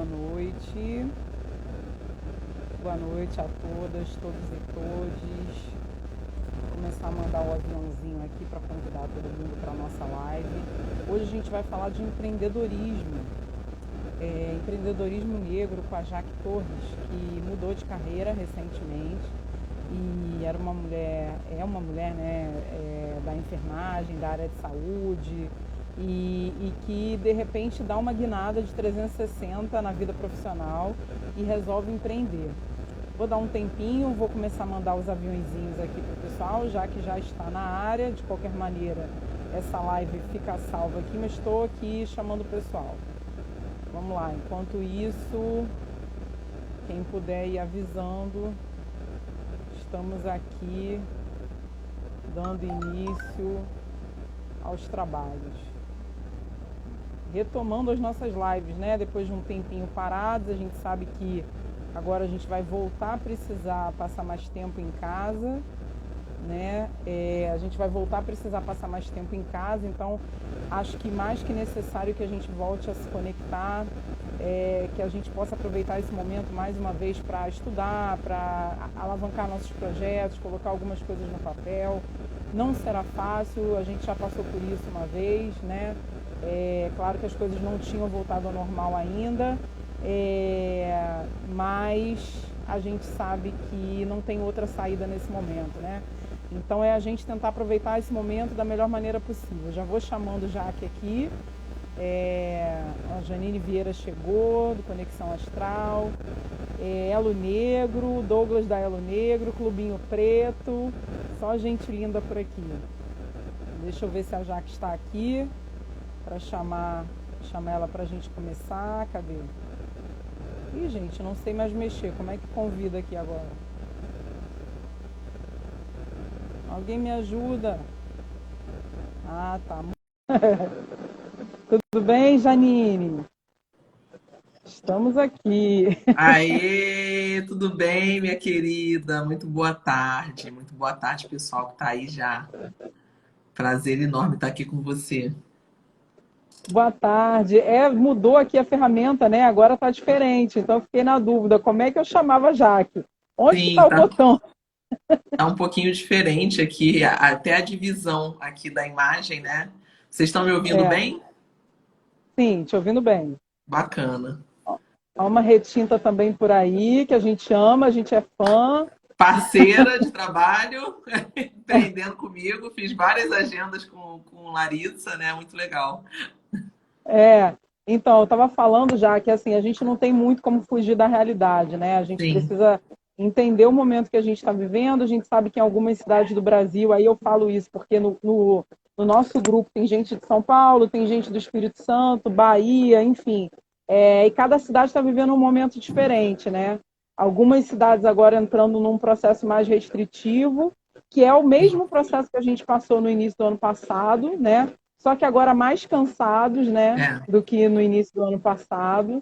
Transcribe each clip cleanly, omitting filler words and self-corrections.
Boa noite. Boa noite a todas, todos e todes. Vou começar a mandar o aviãozinho aqui para convidar todo mundo para a nossa live. Hoje a gente vai falar de empreendedorismo. Empreendedorismo negro com a Jaque Torres, que mudou de carreira recentemente e era uma mulher, né, da enfermagem, da área de saúde e que de repente dá uma guinada de 360 na vida profissional e resolve empreender. Vou dar um tempinho, vou começar a mandar os aviõezinhos aqui para o pessoal, já que já está na área. De qualquer maneira, essa live fica salva aqui, mas estou aqui chamando o pessoal. Vamos lá, enquanto isso, quem puder ir avisando, estamos aqui dando início aos trabalhos. Retomando as nossas lives, né? Depois de um tempinho parados, a gente sabe que agora a gente vai voltar a precisar passar mais tempo em casa, né? A gente vai voltar a precisar passar mais tempo em casa, então acho que mais que necessário que a gente volte a se conectar, que a gente possa aproveitar esse momento mais uma vez para estudar, para alavancar nossos projetos, colocar algumas coisas no papel. Não será fácil, a gente já passou por isso uma vez, né? Claro que as coisas não tinham voltado ao normal ainda, mas a gente sabe que não tem outra saída nesse momento, né? Então é a gente tentar aproveitar esse momento da melhor maneira possível. Já vou chamando o Jaque aqui. A Janine Vieira chegou, do Conexão Astral. Elo Negro, Douglas da Elo Negro, Clubinho Preto. Só gente linda por aqui. Deixa eu ver se a Jaque está aqui para chamar ela para a gente começar. Cadê? Ih, gente, não sei mais mexer. Como é que convida aqui agora? Alguém me ajuda? Ah, tá. Tudo bem, Janine? Estamos aqui. Aê, tudo bem, minha querida? Muito boa tarde. Muito boa tarde, pessoal que está aí já. Prazer enorme estar aqui com você. Boa tarde. Mudou aqui a ferramenta, né? Agora tá diferente. Então eu fiquei na dúvida. Como é que eu chamava a Jaque? Onde que Sim, tá o botão? tá um pouquinho diferente aqui, até a divisão aqui da imagem, né? Vocês estão me ouvindo É, bem? sim, te ouvindo bem. Bacana. Há uma retinta também por aí, que a gente ama, a gente é fã. Parceira de trabalho, empreendendo comigo, fiz várias agendas com Larissa, né? Muito legal. É, então, eu estava falando já que assim, a gente não tem muito como fugir da realidade, né? A gente Sim, precisa entender o momento que a gente está vivendo. A gente sabe que em algumas cidades do Brasil, aí eu falo isso porque no nosso grupo tem gente de São Paulo, tem gente do Espírito Santo, Bahia, enfim. E cada cidade está vivendo um momento diferente, né? Algumas cidades agora entrando num processo mais restritivo, que é o sim. mesmo processo que a gente passou no início do ano passado, né? Só que agora mais cansados, né, É. do que no início do ano passado,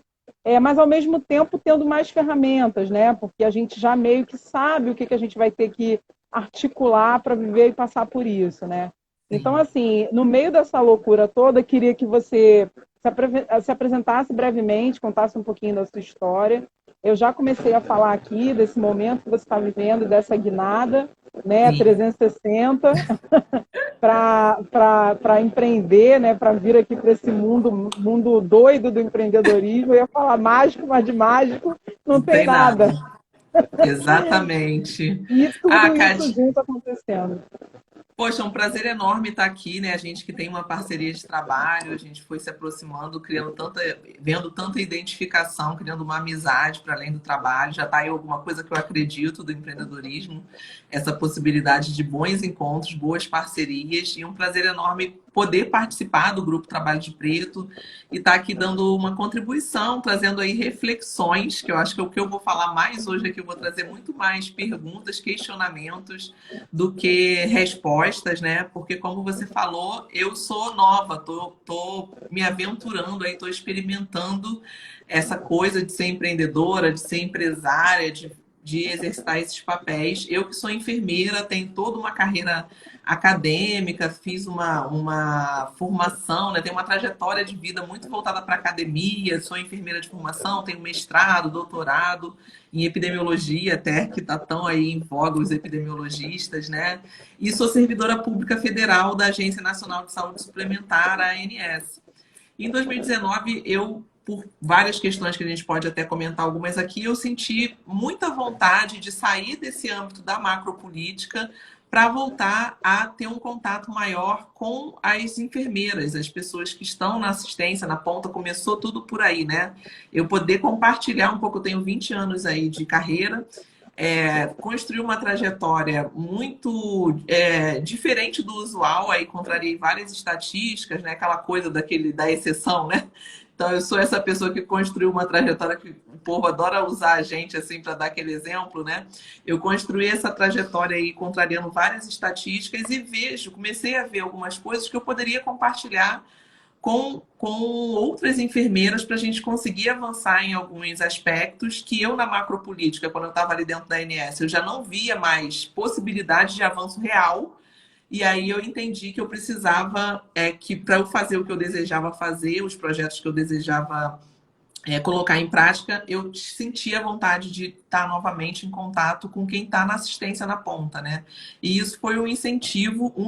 mas ao mesmo tempo tendo mais ferramentas, né, porque a gente já meio que sabe o que a gente vai ter que articular para viver e passar por isso, né. Então, Sim. assim, no meio dessa loucura toda, queria que você se apresentasse brevemente, contasse um pouquinho da sua história. Eu já comecei a falar aqui desse momento que você está vivendo, dessa guinada, né, Sim. 360, para empreender, né, para vir aqui para esse mundo doido do empreendedorismo. Eu ia falar mágico, mas de mágico não Não tem tem nada. nada. Exatamente. E Ah, tudo isso Cade, junto acontecendo. poxa, é um prazer enorme estar aqui, né? A gente que tem uma parceria de trabalho, a gente foi se aproximando, vendo tanta identificação, criando uma amizade para além do trabalho. Já está aí alguma coisa que eu acredito do empreendedorismo, essa possibilidade de bons encontros, boas parcerias, e um prazer enorme poder participar do Grupo Trabalho de Preto e estar aqui dando uma contribuição, trazendo aí reflexões, que eu acho que é o que eu vou falar mais hoje aqui, eu vou trazer muito mais perguntas, questionamentos do que respostas, né? Porque como você falou, eu sou nova, tô me aventurando aí, tô experimentando essa coisa de ser empreendedora, de ser empresária, de de exercitar esses papéis. Eu que sou enfermeira, tenho toda uma carreira acadêmica, fiz uma formação, né? Tenho uma trajetória de vida muito voltada para a academia, sou enfermeira de formação, tenho mestrado, doutorado em epidemiologia, até que está tão aí em voga os epidemiologistas, né? E sou servidora pública federal da Agência Nacional de Saúde Suplementar, a ANS. Em 2019, por várias questões que a gente pode até comentar algumas aqui, eu senti muita vontade de sair desse âmbito da macropolítica para voltar a ter um contato maior com as enfermeiras, as pessoas que estão na assistência, na ponta, começou tudo por aí, né? Eu poder compartilhar um pouco, eu tenho 20 anos aí de carreira, construir uma trajetória muito diferente do usual, aí contrariei várias estatísticas, né? Aquela coisa da exceção, né? Então, eu sou essa pessoa que construiu uma trajetória que o povo adora usar a gente assim para dar aquele exemplo, né? Eu construí essa trajetória aí contrariando várias estatísticas e comecei a ver algumas coisas que eu poderia compartilhar com outras enfermeiras para a gente conseguir avançar em alguns aspectos que eu, na macropolítica, quando eu estava ali dentro da ANS, eu já não via mais possibilidade de avanço real. E aí eu entendi que eu precisava, que para eu fazer o que eu desejava fazer, os projetos que eu desejava colocar em prática, eu sentia vontade de estar novamente em contato com quem está na assistência na ponta, né? E isso foi um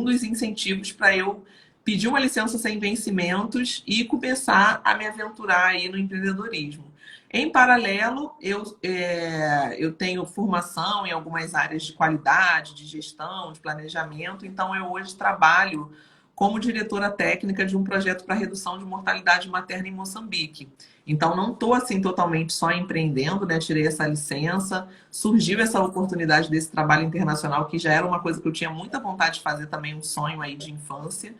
dos incentivos para eu pedir uma licença sem vencimentos e começar a me aventurar aí no empreendedorismo. Em paralelo, eu tenho formação em algumas áreas de qualidade, de gestão, de planejamento, então eu hoje trabalho como diretora técnica de um projeto para redução de mortalidade materna em Moçambique. Então, não estou assim totalmente só empreendendo, né? Tirei essa licença, surgiu essa oportunidade desse trabalho internacional, que já era uma coisa que eu tinha muita vontade de fazer também, um sonho aí de infância.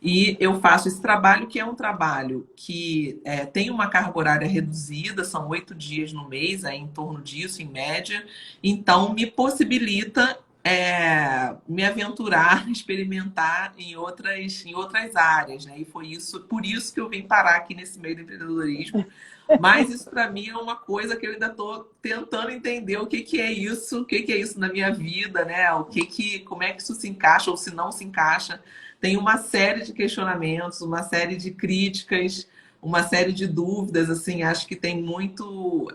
E eu faço esse trabalho, que é um trabalho que tem uma carga horária reduzida, são 8 dias no mês, em torno disso, em média. Então, me possibilita me aventurar, experimentar em outras áreas, né? E foi por isso que eu vim parar aqui nesse meio do empreendedorismo. Mas isso para mim é uma coisa que eu ainda estou tentando entender o que é isso, o que é isso na minha vida, né? Como é que isso se encaixa ou se não se encaixa. Tem uma série de questionamentos, uma série de críticas, uma série de dúvidas, assim, acho que tem muito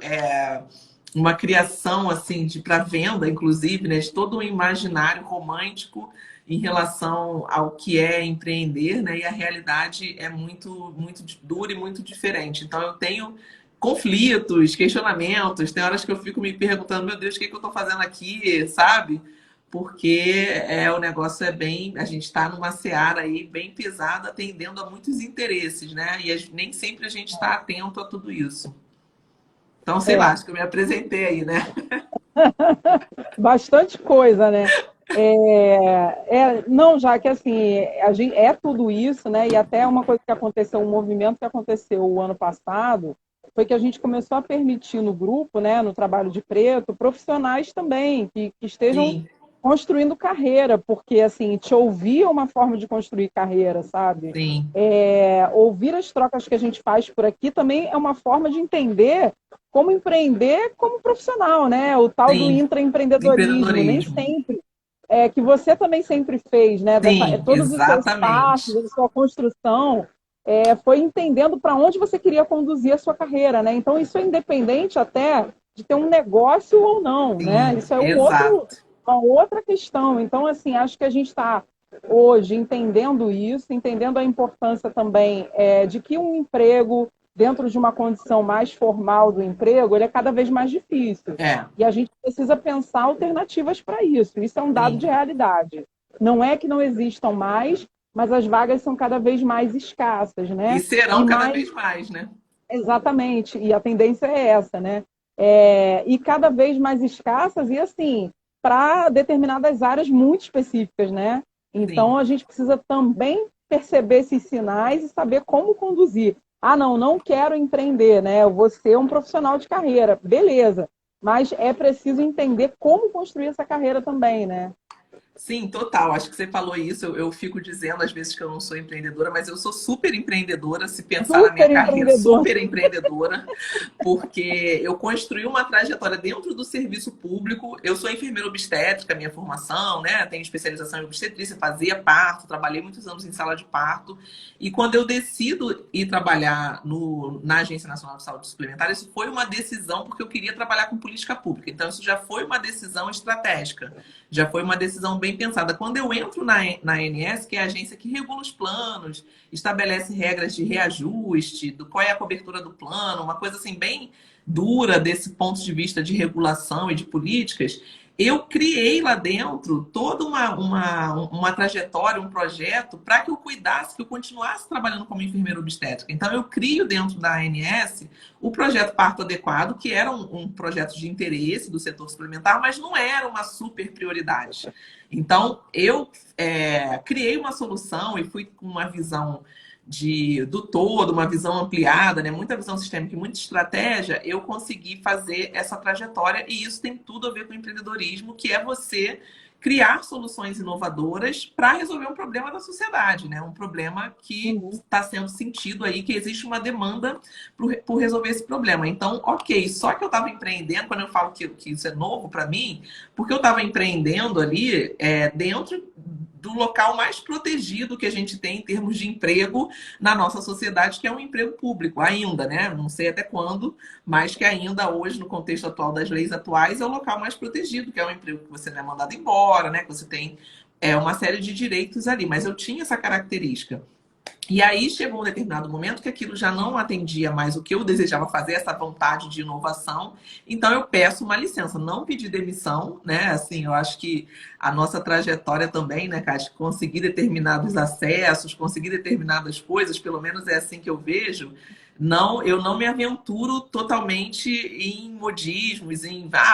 uma criação assim para venda, inclusive, né, de todo um imaginário romântico em relação ao que é empreender, né? E a realidade é muito, muito dura e muito diferente. Então, eu tenho conflitos, questionamentos, tem horas que eu fico me perguntando, meu Deus, o que eu estou fazendo aqui, sabe? Porque o negócio a gente está numa seara aí bem pesada, atendendo a muitos interesses, né? E nem sempre a gente está atento a tudo isso. Então, sei lá, acho que eu me apresentei aí, né? Bastante coisa, né? Não, já que assim, a gente, tudo isso, né? E até uma coisa que aconteceu, um movimento que aconteceu o ano passado, foi que a gente começou a permitir no grupo, né, no trabalho de preto, profissionais também, que estejam Sim. construindo carreira, porque assim, te ouvir é uma forma de construir carreira, sabe? Sim. Ouvir as trocas que a gente faz por aqui também é uma forma de entender como empreender como profissional, né? O tal do intraempreendedorismo, nem Empreendedorismo. sempre. Que você também sempre fez, né? Sim, Todos os seus exatamente. passos, a sua construção, foi entendendo para onde você queria conduzir a sua carreira, né? Então, isso é independente até de ter um negócio ou não, né? Sim, Isso é exato. uma outra questão. Então, assim, acho que a gente está hoje entendendo isso, entendendo a importância também de que um emprego dentro de uma condição mais formal do emprego, ele é cada vez mais difícil. E a gente precisa pensar alternativas para isso. Isso é um dado Sim. de realidade. Não é que não existam mais, mas as vagas são cada vez mais escassas, né? E serão cada vez mais, né? Exatamente. E a tendência é essa, né? E cada vez mais escassas e, assim, para determinadas áreas muito específicas, né? Então, Sim. a gente precisa também perceber esses sinais e saber como conduzir. Não quero empreender, né? Eu vou ser um profissional de carreira. Beleza. Mas é preciso entender como construir essa carreira também, né? Sim, total. Acho que você falou isso. Eu fico dizendo às vezes que eu não sou empreendedora, mas eu sou super empreendedora, se pensar na minha Super carreira, empreendedor. super empreendedora, porque eu construí uma trajetória dentro do serviço público. Eu sou enfermeira obstétrica, minha formação, né? Tenho especialização em obstetrícia, fazia parto, trabalhei muitos anos em sala de parto. E quando eu decido ir trabalhar na Agência Nacional de Saúde Suplementar, isso foi uma decisão porque eu queria trabalhar com política pública. Então, isso já foi uma decisão estratégica. Já foi uma decisão bem pensada. Quando eu entro na ANS, que é a agência que regula os planos, estabelece regras de reajuste, do qual é a cobertura do plano, uma coisa assim bem dura desse ponto de vista de regulação e de políticas, eu criei lá dentro toda uma trajetória, um projeto para que eu cuidasse, que eu continuasse trabalhando como enfermeira obstétrica. Então, eu crio dentro da ANS o projeto Parto Adequado, que era um projeto de interesse do setor suplementar, mas não era uma super prioridade. Então, eu criei uma solução e fui com uma visão do todo, uma visão ampliada, né? Muita visão sistêmica e muita estratégia, eu consegui fazer essa trajetória e isso tem tudo a ver com o empreendedorismo, que é você criar soluções inovadoras para resolver um problema da sociedade, né? Um problema que Uhum. está sendo sentido aí, que existe uma demanda por resolver esse problema. Então, ok, só que eu estava empreendendo, quando eu falo que isso é novo para mim, porque eu estava empreendendo ali dentro do local mais protegido que a gente tem em termos de emprego na nossa sociedade, que é um emprego público, ainda, né? Não sei até quando, mas que ainda hoje, no contexto atual das leis atuais, é o local mais protegido, que é um emprego que você não é mandado embora, né? Que você tem uma série de direitos ali. Mas eu tinha essa característica. E aí chegou um determinado momento que aquilo já não atendia mais o que eu desejava fazer, essa vontade de inovação. Então eu peço uma licença, não pedi demissão, né? Assim, eu acho que a nossa trajetória também, né, Kátia, conseguir determinados acessos, conseguir determinadas coisas, pelo menos é assim que eu vejo. Não, eu não me aventuro totalmente em modismos,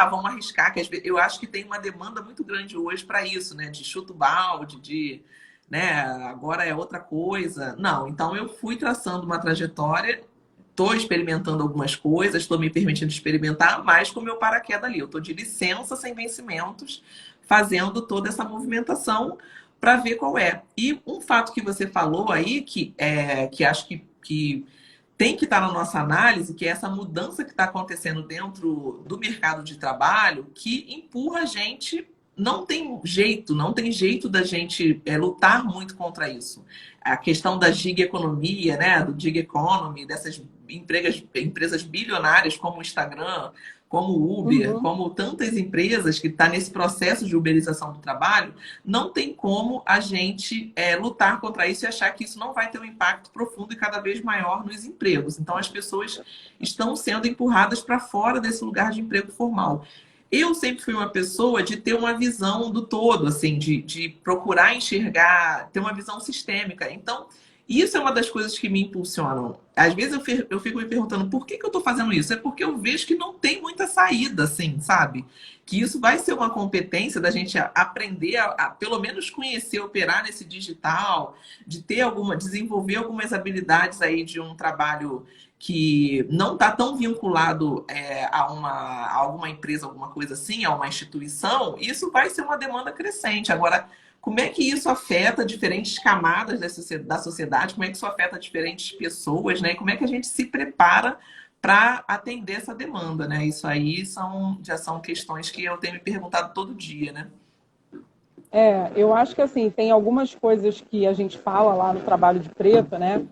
vamos arriscar, que eu acho que tem uma demanda muito grande hoje para isso, né? De chuto balde, né? Agora é outra coisa. Não, então eu fui traçando uma trajetória, estou experimentando algumas coisas, estou me permitindo experimentar, mas com o meu paraquedas ali. Eu estou de licença sem vencimentos, fazendo toda essa movimentação para ver qual é. E um fato que você falou aí, que acho que tem que estar na nossa análise, que é essa mudança que está acontecendo dentro do mercado de trabalho, que empurra a gente. Não tem jeito da gente lutar muito contra isso. A questão da gig economia, né, do gig economy, dessas empresas bilionárias como o Instagram, como o Uber, Uhum. como tantas empresas que estão nesse processo de uberização do trabalho, não tem como a gente lutar contra isso e achar que isso não vai ter um impacto profundo e cada vez maior nos empregos. Então, as pessoas estão sendo empurradas para fora desse lugar de emprego formal. Eu sempre fui uma pessoa de ter uma visão do todo, assim, de procurar enxergar, ter uma visão sistêmica. Então, isso é uma das coisas que me impulsionam. Às vezes eu fico me perguntando por que eu estou fazendo isso? É porque eu vejo que não tem muita saída, assim, sabe? Que isso vai ser uma competência da gente aprender a pelo menos conhecer, operar nesse digital, de desenvolver algumas habilidades aí de um trabalho que não está tão vinculado a alguma empresa, alguma coisa assim, a uma instituição, isso vai ser uma demanda crescente. Agora, como é que isso afeta diferentes camadas da sociedade? Como é que isso afeta diferentes pessoas, né? E como é que a gente se prepara para atender essa demanda, né? Isso aí já são questões que eu tenho me perguntado todo dia, né? Eu acho que assim, tem algumas coisas que a gente fala lá no trabalho de preto, né?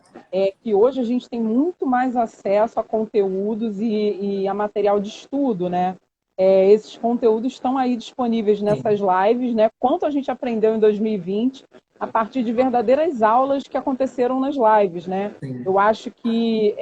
Que hoje a gente tem muito mais acesso a conteúdos e a material de estudo, né? Esses conteúdos estão aí disponíveis nessas Sim, lives, né? Quanto a gente aprendeu em 2020 a partir de verdadeiras aulas que aconteceram nas lives, né? sim, Eu acho que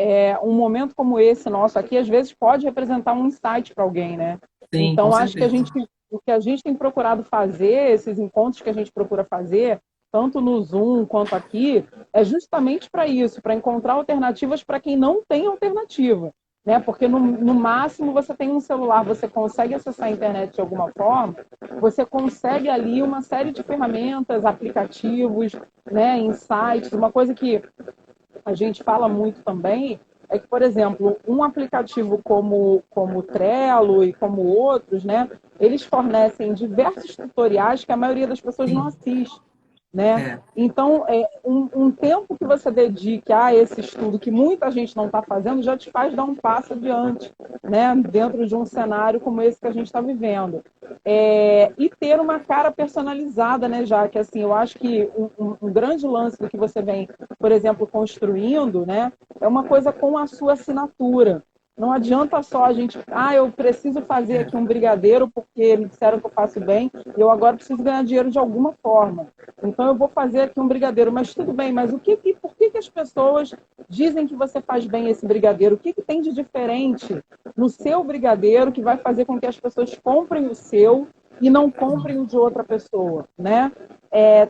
um momento como esse nosso aqui, às vezes, pode representar um insight para alguém, né? sim, com Então, acho que certeza. o que a gente tem procurado fazer, esses encontros que a gente procura fazer, tanto no Zoom quanto aqui, é justamente para isso, para encontrar alternativas para quem não tem alternativa. Né? Porque no máximo você tem um celular, você consegue acessar a internet de alguma forma, você consegue ali uma série de ferramentas, aplicativos, né, insights, uma coisa que a gente fala muito também é que, por exemplo, um aplicativo como o Trello e como outros, né, eles fornecem diversos tutoriais que a maioria das pessoas não Sim, assiste, né? é, Então, um tempo que você dedique a esse estudo, que muita gente não está fazendo, já te faz dar um passo adiante, né? Dentro de um cenário como esse que a gente está vivendo. E ter uma cara personalizada, né, já que assim, eu acho que um grande lance do que você vem, por exemplo, construindo, né, é uma coisa com a sua assinatura. Não adianta só a gente, eu preciso fazer é. aqui um brigadeiro porque me disseram que eu faço bem, e eu agora preciso ganhar dinheiro de alguma forma. Então eu vou fazer aqui um brigadeiro, mas tudo bem, mas por que as pessoas dizem que você faz bem esse brigadeiro? O que tem de diferente no seu brigadeiro que vai fazer com que as pessoas comprem o seu e não comprem o de outra pessoa, né?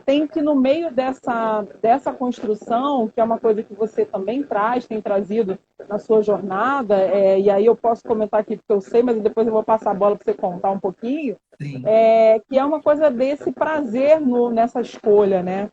Tem que, no meio dessa construção, que é uma coisa que você também tem trazido na sua jornada, e aí eu posso comentar aqui porque eu sei, mas depois eu vou passar a bola para você contar um pouquinho, Sim, que é uma coisa desse prazer nessa escolha, né?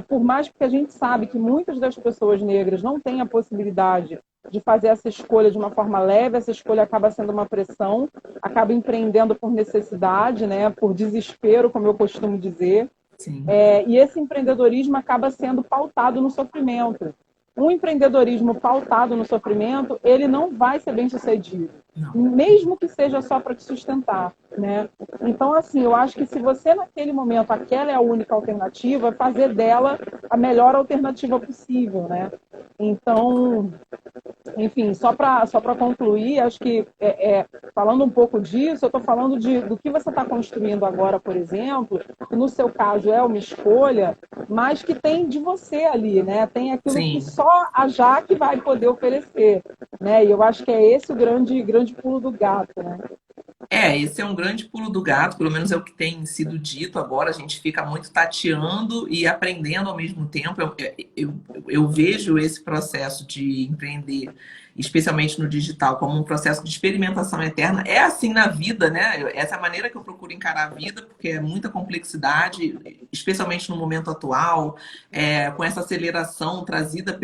Por mais que a gente sabe que muitas das pessoas negras não têm a possibilidade de fazer essa escolha de uma forma leve, essa escolha acaba sendo uma pressão, acaba empreendendo por necessidade, né? Por desespero, como eu costumo dizer. sim. E esse empreendedorismo acaba sendo pautado no sofrimento. Um empreendedorismo pautado no sofrimento, ele não vai ser bem sucedido, Não. mesmo que seja só para te sustentar, né? Então, assim, eu acho que se você naquele momento aquela é a única alternativa, fazer dela a melhor alternativa possível, né? Então, enfim, só para concluir, acho que falando um pouco disso, eu estou falando do que você está construindo agora, por exemplo, que no seu caso é uma escolha, mas que tem de você ali, né? Tem aquilo que Sim. só a Jaque vai poder oferecer, né? E eu acho que é esse o grande pulo do gato, né? Esse é um grande pulo do gato, pelo menos é o que tem sido dito agora. A gente fica muito tateando e aprendendo ao mesmo tempo. Eu vejo esse processo de empreender, especialmente no digital, como um processo de experimentação eterna. É assim na vida, né? Essa é a maneira que eu procuro encarar a vida, porque é muita complexidade, especialmente no momento atual, com essa aceleração trazida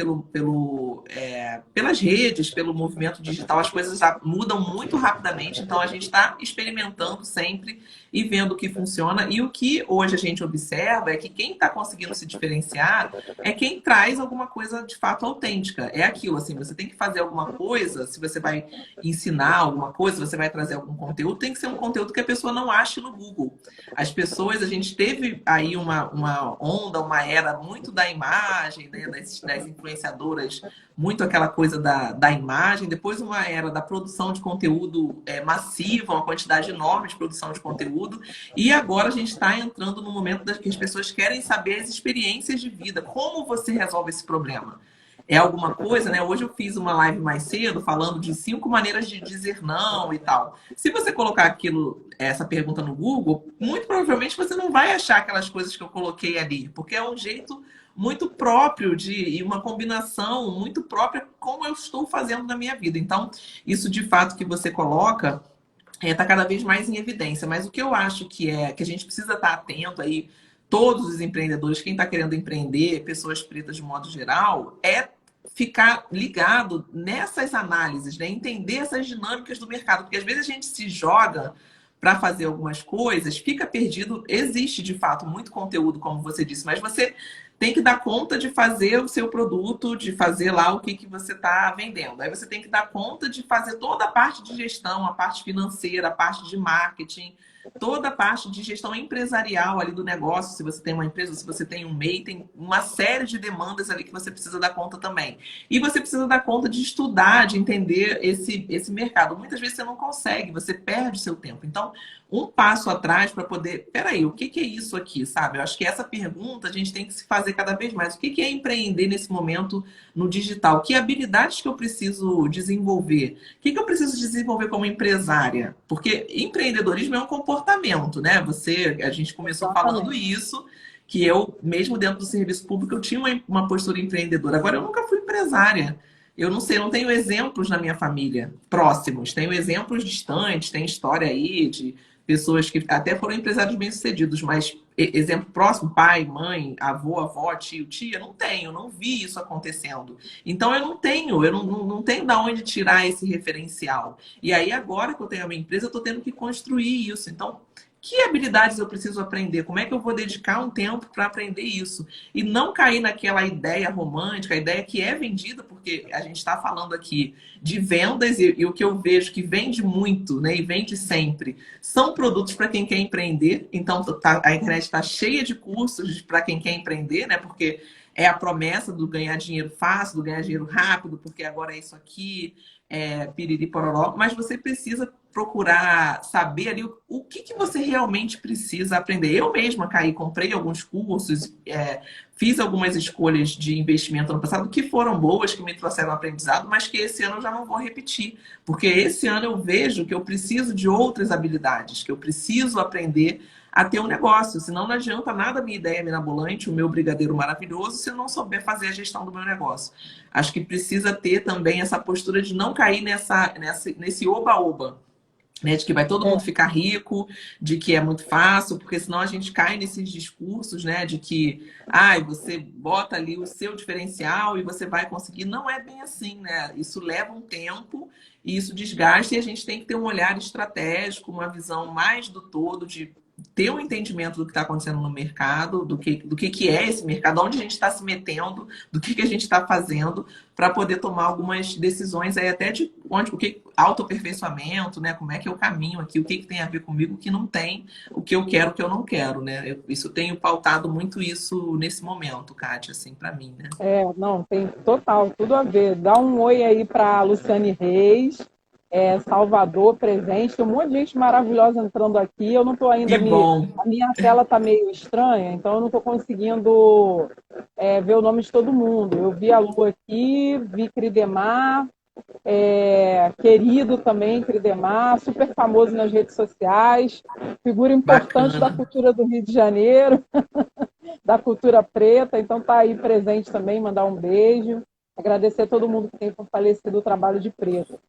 pelas redes, pelo movimento digital, as coisas mudam muito rapidamente, então a gente está experimentando sempre e vendo o que funciona. E o que hoje a gente observa é que quem está conseguindo se diferenciar é quem traz alguma coisa de fato autêntica. É aquilo, assim, você tem que fazer alguma coisa, se você vai ensinar alguma coisa, você vai trazer algum conteúdo, tem que ser um conteúdo que a pessoa não ache no Google. As pessoas, a gente teve aí uma onda, uma era muito da imagem, né, das influenciadoras, muito aquela coisa da imagem, depois uma era da produção de conteúdo massiva, uma quantidade enorme de produção de conteúdo, e agora a gente está entrando no momento que as pessoas querem saber as experiências de vida, como você resolve esse problema. É alguma coisa, né? Hoje eu fiz uma live mais cedo falando de 5 maneiras de dizer não e tal. Se você colocar essa pergunta no Google, muito provavelmente você não vai achar aquelas coisas que eu coloquei ali, porque é um jeito muito próprio e uma combinação muito própria como eu estou fazendo na minha vida. Então, isso de fato que você coloca está cada vez mais em evidência. Mas o que eu acho que a gente precisa estar atento aí, todos os empreendedores, quem está querendo empreender, pessoas pretas de modo geral, é ficar ligado nessas análises, né? Entender essas dinâmicas do mercado, porque às vezes a gente se joga para fazer algumas coisas, fica perdido. Existe de fato muito conteúdo, como você disse, mas você tem que dar conta de fazer o seu produto, de fazer lá o que você está vendendo. Aí você tem que dar conta de fazer toda a parte de gestão, a parte financeira, a parte de marketing, toda a parte de gestão empresarial ali do negócio. Se você tem uma empresa, se você tem um MEI, tem uma série de demandas ali que você precisa dar conta também. E você precisa dar conta de estudar, de entender esse mercado. Muitas vezes você não consegue, você perde o seu tempo. Então, um passo atrás para poder... Peraí, o que é isso aqui, sabe? Eu acho que essa pergunta a gente tem que se fazer cada vez mais. O que é empreender nesse momento no digital? Que habilidades que eu preciso desenvolver? O que eu preciso desenvolver como empresária? Porque empreendedorismo é um comportamento, né? A gente começou falando Exatamente. isso, que eu, mesmo dentro do serviço público, eu tinha uma postura empreendedora. Agora, eu nunca fui empresária. Eu não sei, não tenho exemplos na minha família próximos. Tenho exemplos distantes, tem história aí de pessoas que até foram empresários bem-sucedidos, mas exemplo próximo, pai, mãe, avô, avó, tio, tia, não tenho, não vi isso acontecendo. Então eu não tenho da onde tirar esse referencial. E aí agora que eu tenho a minha empresa, eu estou tendo que construir isso. Então, que habilidades eu preciso aprender? Como é que eu vou dedicar um tempo para aprender isso? E não cair naquela ideia romântica, a ideia que é vendida, porque a gente está falando aqui de vendas e o que eu vejo que vende muito, né, e vende sempre, são produtos para quem quer empreender. Então, a internet está cheia de cursos para quem quer empreender, né? Porque é a promessa do ganhar dinheiro fácil, do ganhar dinheiro rápido, porque agora é isso aqui, piriri pororó. Mas você precisa procurar saber ali o que você realmente precisa aprender. Eu mesma caí, comprei alguns cursos, fiz algumas escolhas de investimento no passado que foram boas, que me trouxeram aprendizado, mas que esse ano eu já não vou repetir. Porque esse ano eu vejo que eu preciso de outras habilidades, que eu preciso aprender a ter um negócio. Senão não adianta nada a minha ideia mirabolante, o meu brigadeiro maravilhoso, se eu não souber fazer a gestão do meu negócio. Acho que precisa ter também essa postura de não cair nesse oba-oba, né, de que vai todo mundo ficar rico, de que é muito fácil, porque senão a gente cai nesses discursos, né, de que você bota ali o seu diferencial e você vai conseguir. Não é bem assim, né? Isso leva um tempo e isso desgasta e a gente tem que ter um olhar estratégico, uma visão mais do todo, de ter um entendimento do que está acontecendo no mercado, do que é esse mercado, onde a gente está se metendo, do que a gente está fazendo, para poder tomar algumas decisões aí até de autoaperfeiçoamento, né? Como é que eu caminho aqui, o que tem a ver comigo, o que não tem, o que eu quero, o que eu não quero, né? Isso tenho pautado muito isso nesse momento, Kátia, assim, para mim, né? Não, tem total, tudo a ver. Dá um oi aí para Luciane Reis, Salvador presente, tem um monte de gente maravilhosa entrando aqui. Eu não estou ainda Que bom. a minha tela está meio estranha, então eu não estou conseguindo ver o nome de todo mundo. Eu vi a Lu aqui, vi Cridemar, querido também, Cridemar, super famoso nas redes sociais, figura importante da Bacana. cultura do Rio de Janeiro, da cultura preta, então está aí presente também, mandar um beijo, agradecer a todo mundo que tem fortalecido o trabalho de Preto.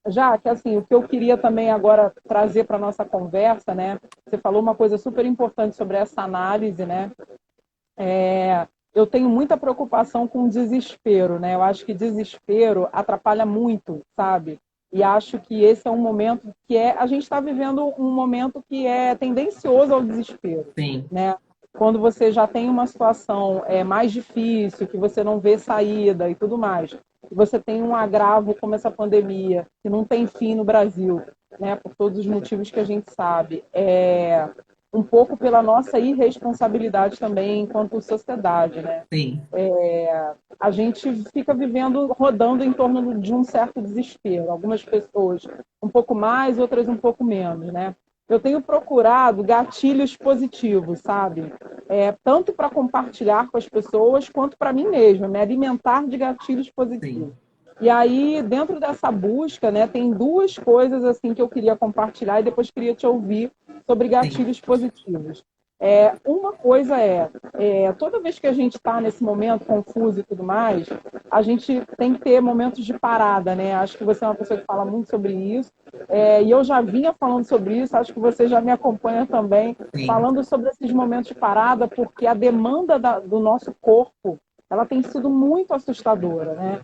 Já que assim, o que eu queria também agora trazer para a nossa conversa, né? Você falou uma coisa super importante sobre essa análise, né? Eu tenho muita preocupação com o desespero, né? Eu acho que desespero atrapalha muito, sabe? E acho que esse é um momento que a gente está vivendo um momento que é tendencioso ao desespero, Sim, né? Quando você já tem uma situação mais difícil, que você não vê saída e tudo mais, e você tem um agravo como essa pandemia, que não tem fim no Brasil, né? Por todos os motivos que a gente sabe, um pouco pela nossa irresponsabilidade também enquanto sociedade, né? sim, A gente fica vivendo, rodando em torno de um certo desespero. Algumas pessoas um pouco mais, outras um pouco menos, né? Eu tenho procurado gatilhos positivos, sabe? Tanto para compartilhar com as pessoas, quanto para mim mesma, me alimentar de gatilhos positivos. sim, E aí, dentro dessa busca, né, tem duas coisas assim que eu queria compartilhar e depois queria te ouvir sobre sim, gatilhos positivos. Uma coisa toda vez que a gente está nesse momento confuso e tudo mais, a gente tem que ter momentos de parada, né? Acho que você é uma pessoa que fala muito sobre isso, e eu já vinha falando sobre isso, acho que você já me acompanha também, sim, falando sobre esses momentos de parada, porque a demanda do nosso corpo, ela tem sido muito assustadora, né?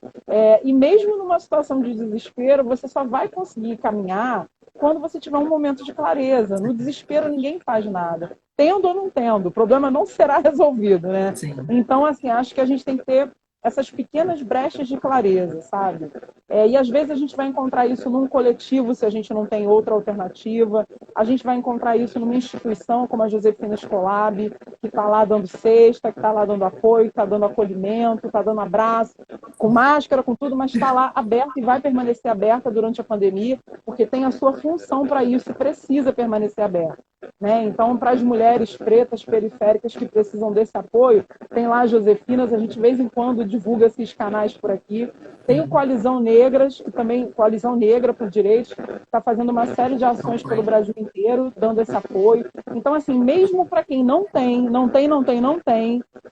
E mesmo numa situação de desespero, você só vai conseguir caminhar quando você tiver um momento de clareza. No desespero, ninguém faz nada. Tendo ou não tendo, o problema não será resolvido, né? sim, Então, assim, acho que a gente tem que ter essas pequenas brechas de clareza, sabe? E às vezes a gente vai encontrar isso num coletivo, se a gente não tem outra alternativa. A gente vai encontrar isso numa instituição como a Josefina Escolab, que está lá dando cesta, que está lá dando apoio, está dando acolhimento, está dando abraço, com máscara, com tudo, mas está lá aberta e vai permanecer aberta durante a pandemia, porque tem a sua função para isso e precisa permanecer aberta. Né? Então, para as mulheres pretas periféricas que precisam desse apoio, tem lá as Josefinas, a gente de vez em quando divulga esses canais por aqui. Tem o sim. Coalizão Negras, que também, Coalizão Negra por Direitos, está fazendo uma série de ações pelo Brasil inteiro, dando esse apoio. Então, assim, mesmo para quem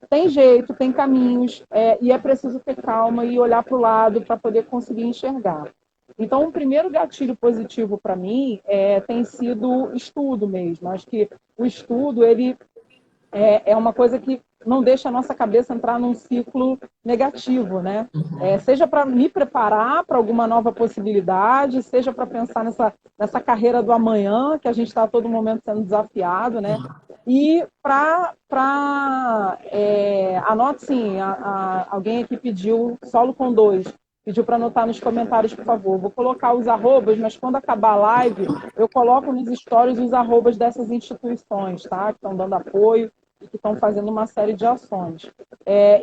tem jeito, tem caminhos, e é preciso ter calma e olhar para o lado para poder conseguir enxergar. Então, o primeiro gatilho positivo para mim tem sido o estudo mesmo. Acho que o estudo, ele é uma coisa que não deixa a nossa cabeça entrar num ciclo negativo, né? Seja para me preparar para alguma nova possibilidade, seja para pensar nessa carreira do amanhã, que a gente está a todo momento sendo desafiado, né? E anote sim, alguém aqui pediu solo com dois, pediu para anotar nos comentários, por favor. Vou colocar os arrobas, mas quando acabar a live, eu coloco nos stories os arrobas dessas instituições, tá? Que estão dando apoio e que estão fazendo uma série de ações.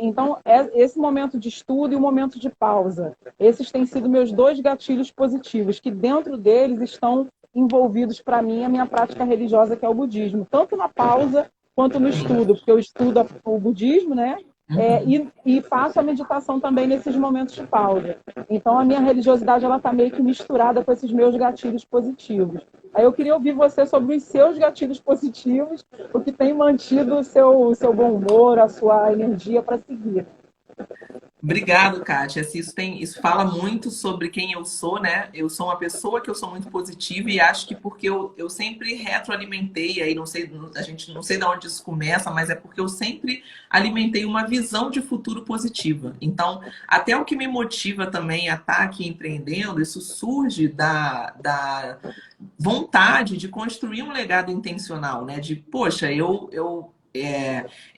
Então, esse momento de estudo e o momento de pausa, esses têm sido meus dois gatilhos positivos, que dentro deles estão envolvidos, para mim, a minha prática religiosa, que é o budismo, tanto na pausa quanto no estudo, porque eu estudo o budismo, né? E faço a meditação também nesses momentos de pausa. Então, a minha religiosidade está meio que misturada com esses meus gatilhos positivos. Aí eu queria ouvir você sobre os seus gatilhos positivos, o que tem mantido o seu bom humor, a sua energia para seguir. Obrigado, Kátia. Isso fala muito sobre quem eu sou, né? Eu sou uma pessoa que eu sou muito positiva e acho que porque eu sempre retroalimentei, aí não sei, a gente não sei de onde isso começa, mas é porque eu sempre alimentei uma visão de futuro positiva. Então, até o que me motiva também a estar aqui empreendendo, isso surge da vontade de construir um legado intencional, né? De, poxa, eu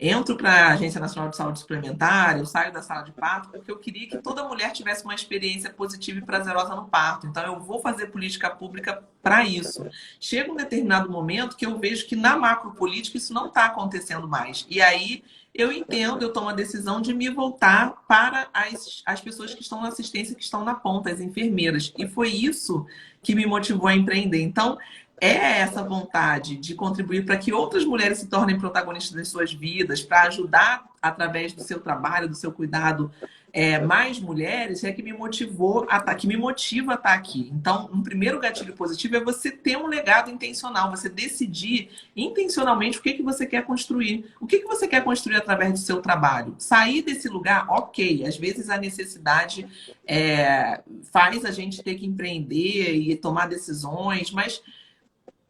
entro para a Agência Nacional de Saúde Suplementar, eu saio da sala de parto porque eu queria que toda mulher tivesse uma experiência positiva e prazerosa no parto. Então, eu vou fazer política pública para isso. Chega um determinado momento que eu vejo que na macropolítica isso não está acontecendo mais. E aí eu entendo, eu tomo a decisão de me voltar para as pessoas que estão na assistência, que estão na ponta, as enfermeiras. E foi isso que me motivou a empreender. Então, essa vontade de contribuir para que outras mulheres se tornem protagonistas das suas vidas, para ajudar através do seu trabalho, do seu cuidado, mais mulheres, que me motivou que me motiva a estar aqui. Então, um primeiro gatilho positivo é você ter um legado intencional, você decidir intencionalmente o que você quer construir. O que você quer construir através do seu trabalho? Sair desse lugar, ok. Às vezes a necessidade faz a gente ter que empreender e tomar decisões, mas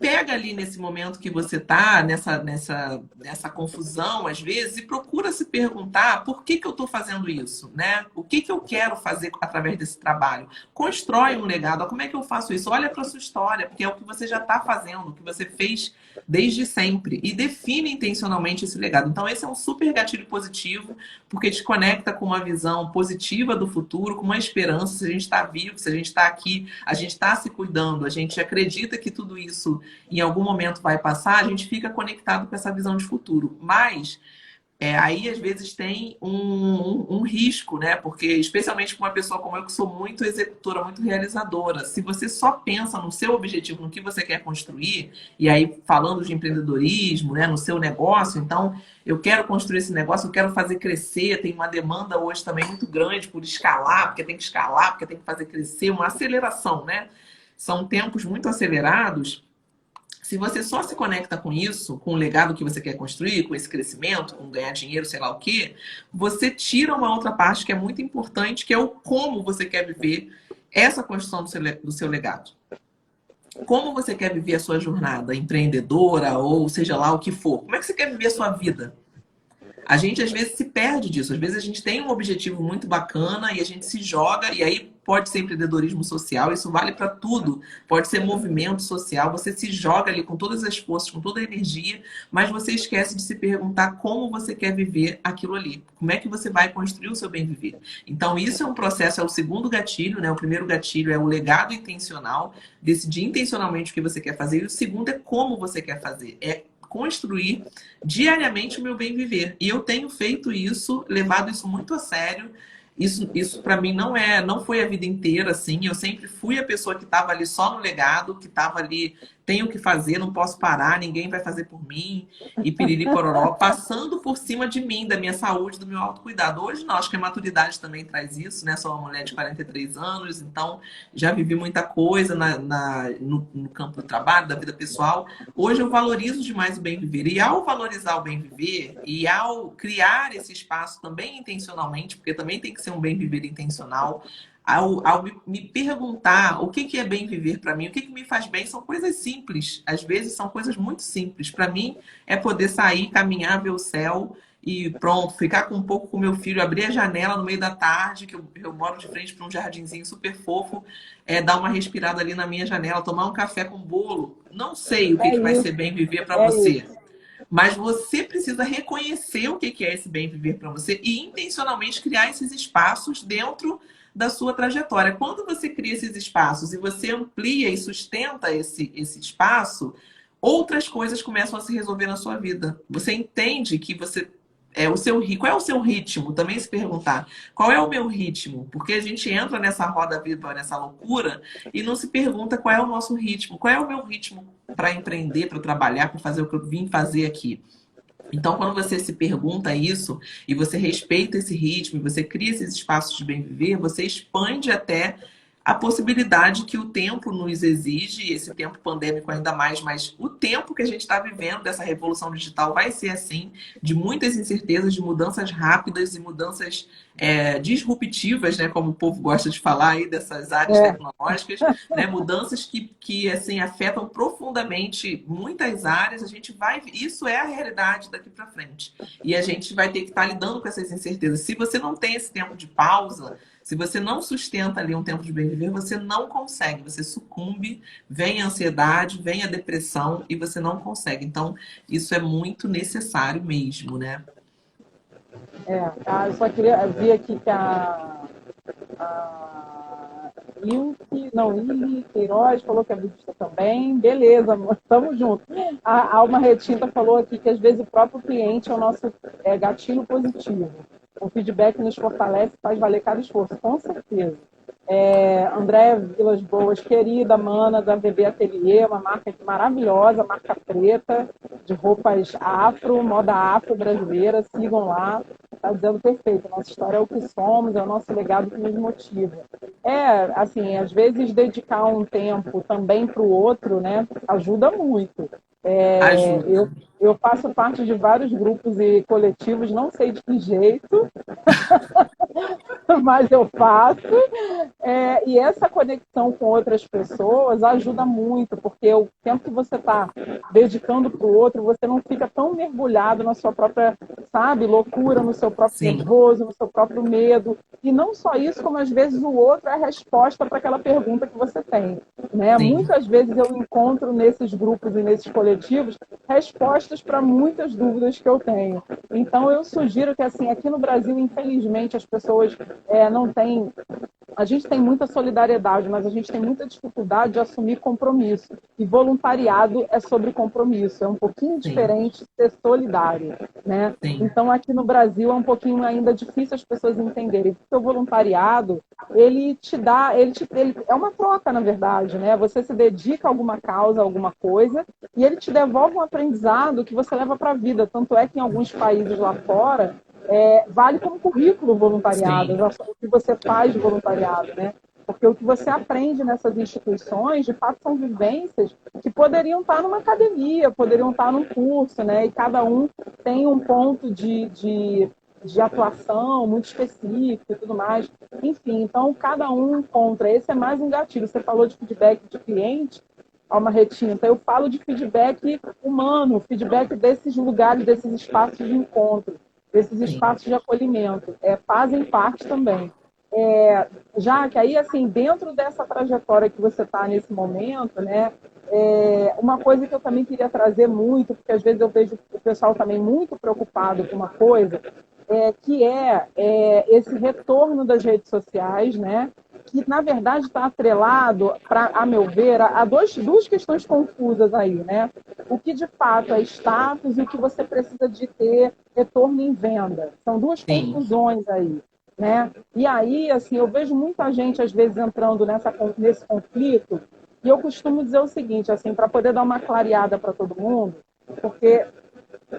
pega ali nesse momento que você está, nessa confusão, às vezes, e procura se perguntar por que eu estou fazendo isso, né? O que eu quero fazer através desse trabalho? Constrói um legado. Como é que eu faço isso? Olha para a sua história, porque é o que você já está fazendo, o que você fez desde sempre. E define intencionalmente esse legado. Então, esse é um super gatilho positivo, porque te conecta com uma visão positiva do futuro, com uma esperança. Se a gente está vivo, se a gente está aqui, a gente está se cuidando, a gente acredita que tudo isso em algum momento vai passar, a gente fica conectado com essa visão de futuro. Mas aí, às vezes, tem um risco, né? Porque, especialmente com uma pessoa como eu, que sou muito executora, muito realizadora, se você só pensa no seu objetivo, no que você quer construir, e aí, falando de empreendedorismo, né, no seu negócio, então, eu quero construir esse negócio, eu quero fazer crescer, tem uma demanda hoje também muito grande por escalar, porque tem que escalar, porque tem que fazer crescer, uma aceleração, né? São tempos muito acelerados. Se você só se conecta com isso, com o legado que você quer construir, com esse crescimento, com ganhar dinheiro, sei lá o quê, você tira uma outra parte que é muito importante, que é o como você quer viver essa construção do seu legado. Como você quer viver a sua jornada empreendedora, ou seja lá o que for. Como é que você quer viver a sua vida? A gente, às vezes, se perde disso. Às vezes, a gente tem um objetivo muito bacana e a gente se joga, e aí pode ser empreendedorismo social, isso vale para tudo. Pode ser movimento social, você se joga ali com todas as forças, com toda a energia, mas você esquece de se perguntar como você quer viver aquilo ali. Como é que você vai construir o seu bem-viver? Então, isso é um processo, é o segundo gatilho, né? O primeiro gatilho é o legado intencional, decidir intencionalmente o que você quer fazer, e o segundo é como você quer fazer. É construir diariamente o meu bem viver. E eu tenho feito isso, levado isso muito a sério. Isso para mim não foi a vida inteira assim. Eu sempre fui a pessoa que estava ali só no legado, que estava ali, tenho que fazer, não posso parar, ninguém vai fazer por mim, e piriri pororó, passando por cima de mim, da minha saúde, do meu autocuidado. Hoje não, acho que a maturidade também traz isso, né? Sou uma mulher de 43 anos, então já vivi muita coisa no campo do trabalho, da vida pessoal. Hoje eu valorizo demais o bem viver. E ao valorizar o bem viver, e ao criar esse espaço também intencionalmente, porque também tem que ser um bem viver intencional, ao me perguntar o que é bem viver para mim, o que me faz bem, são coisas simples. Às vezes são coisas muito simples. Para mim é poder sair, caminhar, ver o céu e pronto, ficar com um pouco com meu filho, abrir a janela no meio da tarde, que eu moro de frente para um jardinzinho super fofo, dar uma respirada ali na minha janela, tomar um café com bolo. Não sei o que vai ser bem viver para é você. isso. Mas você precisa reconhecer o que é esse bem viver para você e intencionalmente criar esses espaços dentro da sua trajetória. Quando você cria esses espaços e você amplia e sustenta esse espaço, outras coisas começam a se resolver na sua vida. Você entende que você é o seu qual é o seu ritmo? Também se perguntar qual é o meu ritmo? Porque a gente entra nessa roda viva, nessa loucura e não se pergunta qual é o nosso ritmo, qual é o meu ritmo para empreender, para trabalhar, para fazer o que eu vim fazer aqui. Então, quando você se pergunta isso e você respeita esse ritmo, você cria esses espaços de bem viver, você expande até a possibilidade que o tempo nos exige, esse tempo pandêmico ainda mais, mas o tempo que a gente está vivendo dessa revolução digital vai ser assim, de muitas incertezas, de mudanças rápidas e mudanças disruptivas, né, como o povo gosta de falar aí dessas áreas tecnológicas, né, mudanças que assim afetam profundamente muitas áreas. A gente vai, isso é a realidade daqui para frente e a gente vai ter que estar lidando com essas incertezas. Se você não tem esse tempo de pausa, se você não sustenta ali um tempo de bem viver, você não consegue, você sucumbe, vem a ansiedade, vem a depressão e você não consegue. Então, isso é muito necessário mesmo, né? Eu só queria ver aqui que a Ilse Queiroz falou que é budista também. Beleza, estamos juntos. A Alma Retinta falou aqui que às vezes o próprio cliente é o nosso gatilho positivo. O feedback nos fortalece e faz valer cada esforço, com certeza. Andréa Vilas Boas, querida mana da VB Atelier, uma marca maravilhosa, marca preta, de roupas afro, moda afro brasileira, sigam lá, está dizendo perfeito, nossa história é o que somos, é o nosso legado que nos motiva. Assim, às vezes dedicar um tempo também para o outro, né, ajuda muito. Ajuda. Eu faço parte de vários grupos e coletivos, não sei de que jeito, mas eu faço. E essa conexão com outras pessoas ajuda muito, porque o tempo que você está dedicando para o outro, você não fica tão mergulhado na sua própria, sabe, loucura, no seu próprio Sim. nervoso, no seu próprio medo. E não só isso, como às vezes o outro é a resposta para aquela pergunta que você tem. Né? Muitas vezes eu encontro nesses grupos e nesses coletivos respostas para muitas dúvidas que eu tenho. Então, eu sugiro que, assim, aqui no Brasil, infelizmente, as pessoas não têm... A gente tem muita solidariedade, mas a gente tem muita dificuldade de assumir compromisso. E voluntariado é sobre compromisso. É um pouquinho diferente ser solidário, né? Então, aqui no Brasil, é um pouquinho ainda difícil as pessoas entenderem. Porque o voluntariado, ele te dá... Ele é uma troca, na verdade, né? Você se dedica a alguma causa, a alguma coisa, e ele te devolve um aprendizado que você leva para a vida. Tanto é que em alguns países lá fora, vale como currículo voluntariado, o que você faz de voluntariado, né? Porque o que você aprende nessas instituições, de fato, são vivências que poderiam estar numa academia, poderiam estar num curso, né? E cada um tem um ponto de atuação muito específico e tudo mais. Enfim, então cada um encontra. Esse é mais um gatilho. Você falou de feedback de cliente, Alma Retinta. Eu falo de feedback humano, feedback desses lugares, desses espaços de encontro, desses espaços de acolhimento, fazem parte também. Já que aí, assim, dentro dessa trajetória que você está nesse momento, né, uma coisa que eu também queria trazer muito, porque às vezes eu vejo o pessoal também muito preocupado com uma coisa, que esse retorno das redes sociais, né, que na verdade está atrelado, a meu ver, a duas questões confusas aí, né? O que de fato é status e o que você precisa de ter retorno em venda. São duas confusões aí, né? E aí, assim, eu vejo muita gente às vezes entrando nesse conflito, e eu costumo dizer o seguinte, assim, para poder dar uma clareada para todo mundo, porque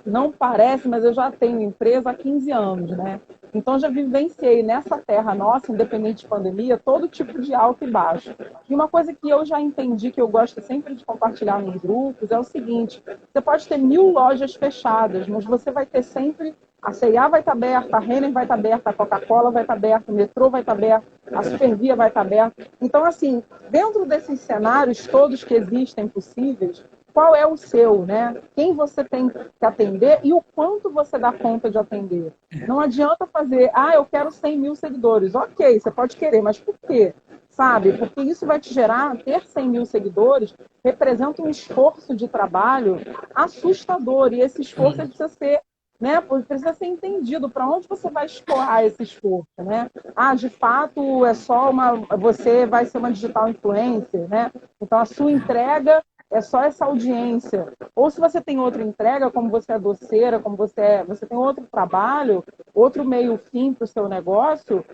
não parece, mas eu já tenho empresa há 15 anos, né? Então, já vivenciei nessa terra nossa, independente de pandemia, todo tipo de alto e baixo. E uma coisa que eu já entendi, que eu gosto sempre de compartilhar nos grupos, é o seguinte: você pode ter 1000 lojas fechadas, mas você vai ter sempre A C&A vai estar aberta, a Renner vai estar aberta, a Coca-Cola vai estar aberta, o metrô vai estar aberto, a Supervia vai estar aberta. Então, assim, dentro desses cenários todos que existem possíveis, qual é o seu, né? Quem você tem que atender e o quanto você dá conta de atender. Não adianta fazer, eu quero 100 mil seguidores. Ok, você pode querer, mas por quê? Sabe? Porque isso vai te gerar, ter 100 mil seguidores representa um esforço de trabalho assustador. E esse esforço precisa ser, né, precisa ser entendido para onde você vai escoar esse esforço, né? De fato, é só você vai ser uma digital influencer, né? Então, a sua entrega é só essa audiência. Ou se você tem outra entrega, como você é doceira, como você tem outro trabalho, outro meio-fim para o seu negócio,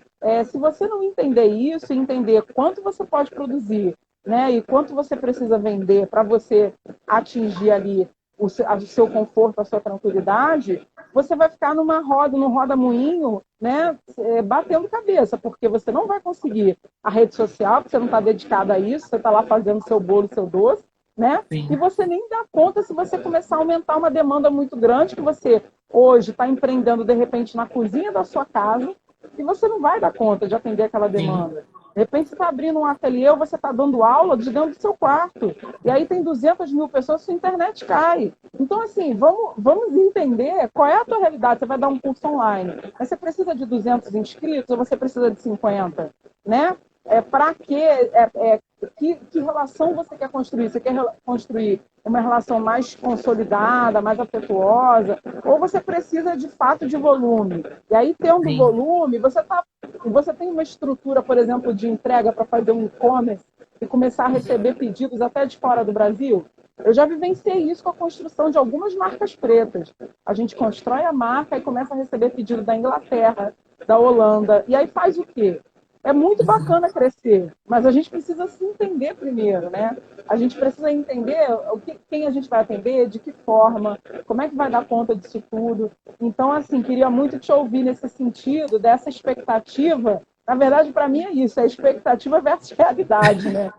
se você não entender isso e entender quanto você pode produzir, né, e quanto você precisa vender para você atingir ali o seu conforto, a sua tranquilidade, você vai ficar num roda-moinho, né, batendo cabeça, porque você não vai conseguir a rede social, porque você não está dedicado a isso, você está lá fazendo seu bolo, seu doce, né? Sim. E você nem dá conta se você começar a aumentar uma demanda muito grande, que você hoje está empreendendo, de repente, na cozinha da sua casa, e você não vai dar conta de atender aquela demanda. Sim. De repente, você está abrindo um ateliê ou você está dando aula de dentro do seu quarto. E aí tem 200 mil pessoas, sua internet cai. Então, assim, vamos entender qual é a tua realidade. Você vai dar um curso online, mas você precisa de 200 inscritos ou você precisa de 50? Né? Para quê? Que relação você quer construir? Você quer construir uma relação mais consolidada, mais afetuosa? Ou você precisa, de fato, de volume? E aí, tendo volume, você tem uma estrutura, por exemplo, de entrega para fazer um e-commerce e começar a receber pedidos até de fora do Brasil? Eu já vivenciei isso com a construção de algumas marcas pretas. A gente constrói a marca e começa a receber pedido da Inglaterra, da Holanda. E aí faz o quê? É muito bacana crescer, mas a gente precisa se entender primeiro, né? A gente precisa entender quem a gente vai atender, de que forma, como é que vai dar conta disso tudo. Então, assim, queria muito te ouvir nesse sentido, dessa expectativa. Na verdade, para mim é isso, é expectativa versus realidade, né?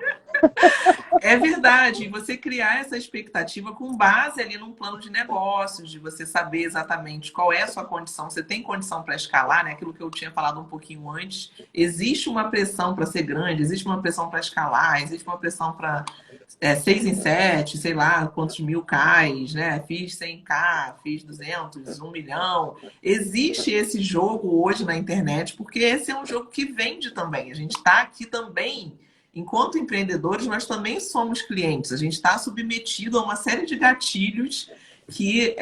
É verdade, e você criar essa expectativa com base ali num plano de negócios, de você saber exatamente qual é a sua condição, você tem condição para escalar, né? Aquilo que eu tinha falado um pouquinho antes, existe uma pressão para ser grande, existe uma pressão para escalar, existe uma pressão para 6 em 7, sei lá, quantos mil cais, né? Fiz 100K, fiz 200, 1 milhão. Existe esse jogo hoje na internet, porque esse é um jogo que vende também. A gente está aqui também. Enquanto empreendedores, nós também somos clientes. A gente está submetido a uma série de gatilhos que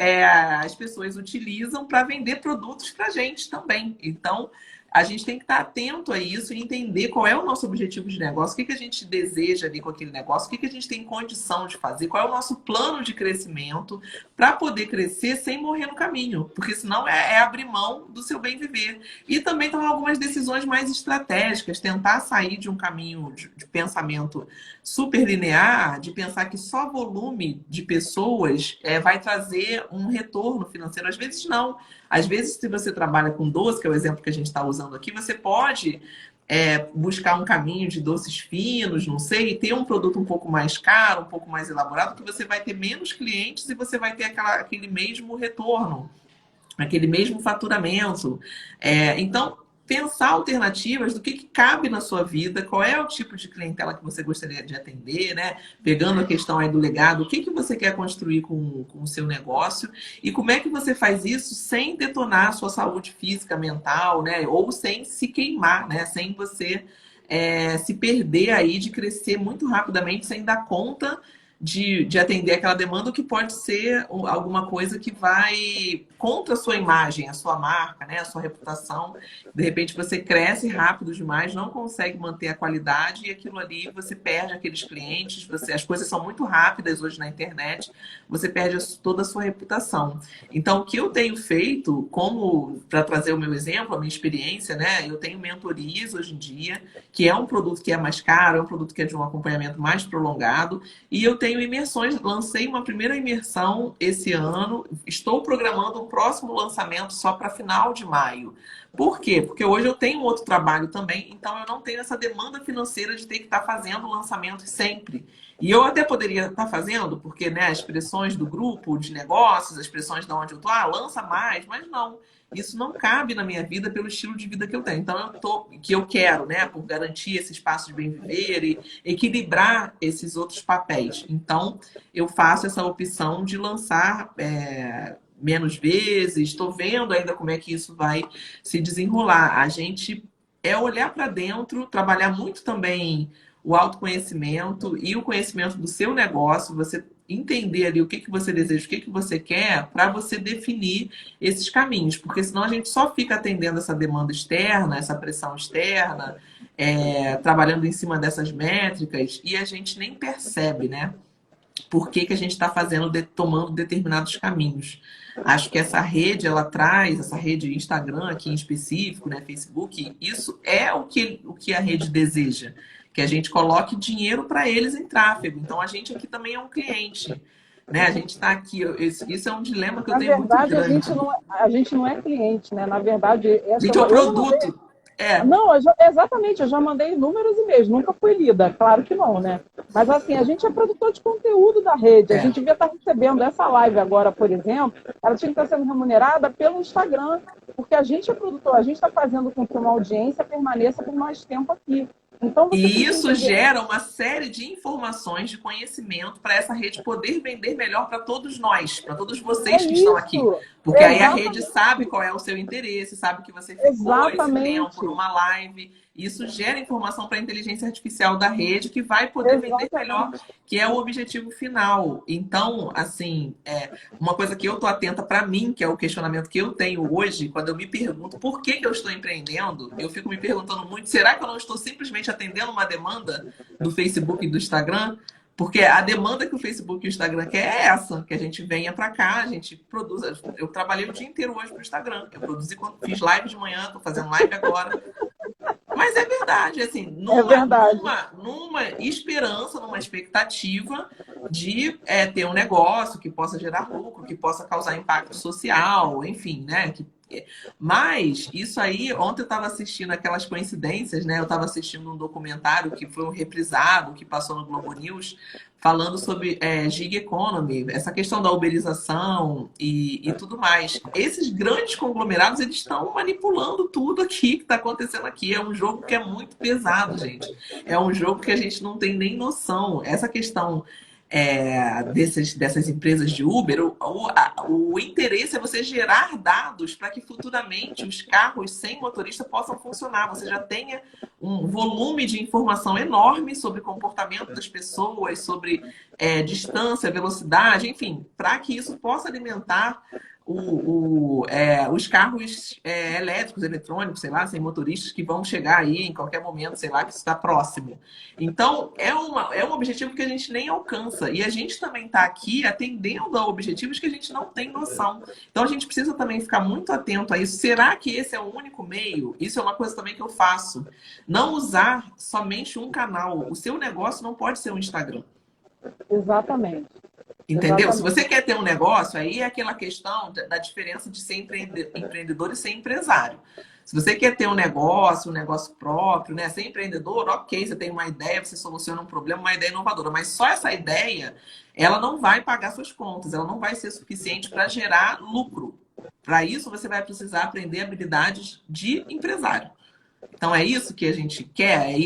as pessoas utilizam para vender produtos para a gente também. Então, a gente tem que estar atento a isso e entender qual é o nosso objetivo de negócio, o que a gente deseja ali com aquele negócio, o que a gente tem condição de fazer, qual é o nosso plano de crescimento para poder crescer sem morrer no caminho, porque senão é abrir mão do seu bem viver. E também tomar algumas decisões mais estratégicas, tentar sair de um caminho de pensamento super linear, de pensar que só volume de pessoas vai trazer um retorno financeiro. Às vezes não. Às vezes, se você trabalha com doce, que é o exemplo que a gente está usando aqui, você pode buscar um caminho de doces finos, não sei, e ter um produto um pouco mais caro, um pouco mais elaborado, que você vai ter menos clientes e você vai ter aquele mesmo retorno, aquele mesmo faturamento. Então, pensar alternativas do que cabe na sua vida, qual é o tipo de clientela que você gostaria de atender, né? Pegando a questão aí do legado, o que você quer construir com o seu negócio e como é que você faz isso sem detonar a sua saúde física, mental, né? Ou sem se queimar, né? Sem você se perder aí de crescer muito rapidamente sem dar conta de atender aquela demanda, que pode ser alguma coisa que vai contra a sua imagem, a sua marca, né, a sua reputação. De repente você cresce rápido demais, não consegue manter a qualidade e aquilo ali você perde aqueles clientes, as coisas são muito rápidas hoje na internet, você perde toda a sua reputação. Então, o que eu tenho feito, como para trazer o meu exemplo, a minha experiência, né, eu tenho mentorias hoje em dia, que é um produto que é mais caro, é um produto que é de um acompanhamento mais prolongado, e eu tenho imersões, lancei uma primeira imersão esse ano, estou programando um próximo lançamento só para final de maio, Por quê? Porque hoje eu tenho outro trabalho também, então eu não tenho essa demanda financeira de ter que estar fazendo lançamentos sempre. E eu até poderia estar fazendo, porque né, as pressões do grupo de negócios, as pressões de onde eu estou, lança mais, mas não. Isso não cabe na minha vida pelo estilo de vida que eu tenho. Então, que eu quero, né, por garantir esse espaço de bem viver e equilibrar esses outros papéis. Então, eu faço essa opção de lançar menos vezes. Estou vendo ainda como é que isso vai se desenrolar. A gente olhar para dentro, trabalhar muito também o autoconhecimento e o conhecimento do seu negócio, você entender ali o que você deseja, o que você quer, para você definir esses caminhos, porque senão a gente só fica atendendo essa demanda externa, essa pressão externa, trabalhando em cima dessas métricas e a gente nem percebe, né? Por que a gente está tomando determinados caminhos. Acho que essa rede, ela traz, essa rede Instagram aqui em específico, né, Facebook, isso é o que a rede deseja, que a gente coloque dinheiro para eles em tráfego. Então, a gente aqui também é um cliente, né? A gente está aqui, isso é um dilema que eu tenho muito grande. Na verdade, a gente não é cliente, né? Na verdade, a gente é um produto. Não, exatamente, eu já mandei inúmeros e-mails, nunca fui lida, claro que não, né? Mas assim, a gente é produtor de conteúdo da rede, a gente devia estar recebendo essa live agora, por exemplo, ela tinha que estar sendo remunerada pelo Instagram, porque a gente é produtor, a gente está fazendo com que uma audiência permaneça por mais tempo aqui. Então, e isso gera uma série de informações, de conhecimento para essa rede poder vender melhor para todos nós, para todos vocês que estão aqui. Porque aí a rede sabe qual é o seu interesse, sabe que você ficou esse tempo numa live. Isso gera informação para a inteligência artificial da rede que vai poder vender melhor, que é o objetivo final. Então, assim, uma coisa que eu estou atenta para mim, que é o questionamento que eu tenho hoje, quando eu me pergunto por que eu estou empreendendo, eu fico me perguntando muito, será que eu não estou simplesmente atendendo uma demanda do Facebook e do Instagram? Porque a demanda que o Facebook e o Instagram quer é essa, que a gente venha para cá, a gente produza. Eu trabalhei o dia inteiro hoje para o Instagram. Eu produzi, fiz live de manhã, estou fazendo live agora. Mas é verdade, assim, numa esperança, numa expectativa de ter um negócio que possa gerar lucro, que possa causar impacto social, enfim, né? Mas isso aí, ontem eu estava assistindo aquelas coincidências, né? Eu estava assistindo um documentário que foi um reprisado, que passou no Globo News, falando sobre gig economy, essa questão da uberização e tudo mais. Esses grandes conglomerados, eles estão manipulando tudo aqui que está acontecendo aqui. É um jogo que é muito pesado, gente. É um jogo que a gente não tem nem noção. Essa questão dessas empresas de Uber, o interesse é você gerar dados para que futuramente os carros sem motorista possam funcionar. Você já tenha um volume de informação enorme sobre o comportamento das pessoas, sobre distância, velocidade, enfim, para que isso possa alimentar os carros elétricos, eletrônicos, sei lá, sem motoristas, que vão chegar aí em qualquer momento, sei lá, que isso está próximo. Então, é um objetivo que a gente nem alcança. E a gente também está aqui atendendo a objetivos que a gente não tem noção. Então, a gente precisa também ficar muito atento a isso. Será que esse é o único meio? Isso é uma coisa também que eu faço. Não usar somente um canal. O seu negócio não pode ser um Instagram. Exatamente. Entendeu? Exatamente. Se você quer ter um negócio, aí é aquela questão da diferença de ser empreendedor e ser empresário. Se você quer ter um negócio próprio, né? Ser empreendedor, ok, você tem uma ideia, você soluciona um problema, uma ideia inovadora. Mas só essa ideia, ela não vai pagar suas contas, ela não vai ser suficiente para gerar lucro. Para isso, você vai precisar aprender habilidades de empresário. Então, é isso que a gente quer? É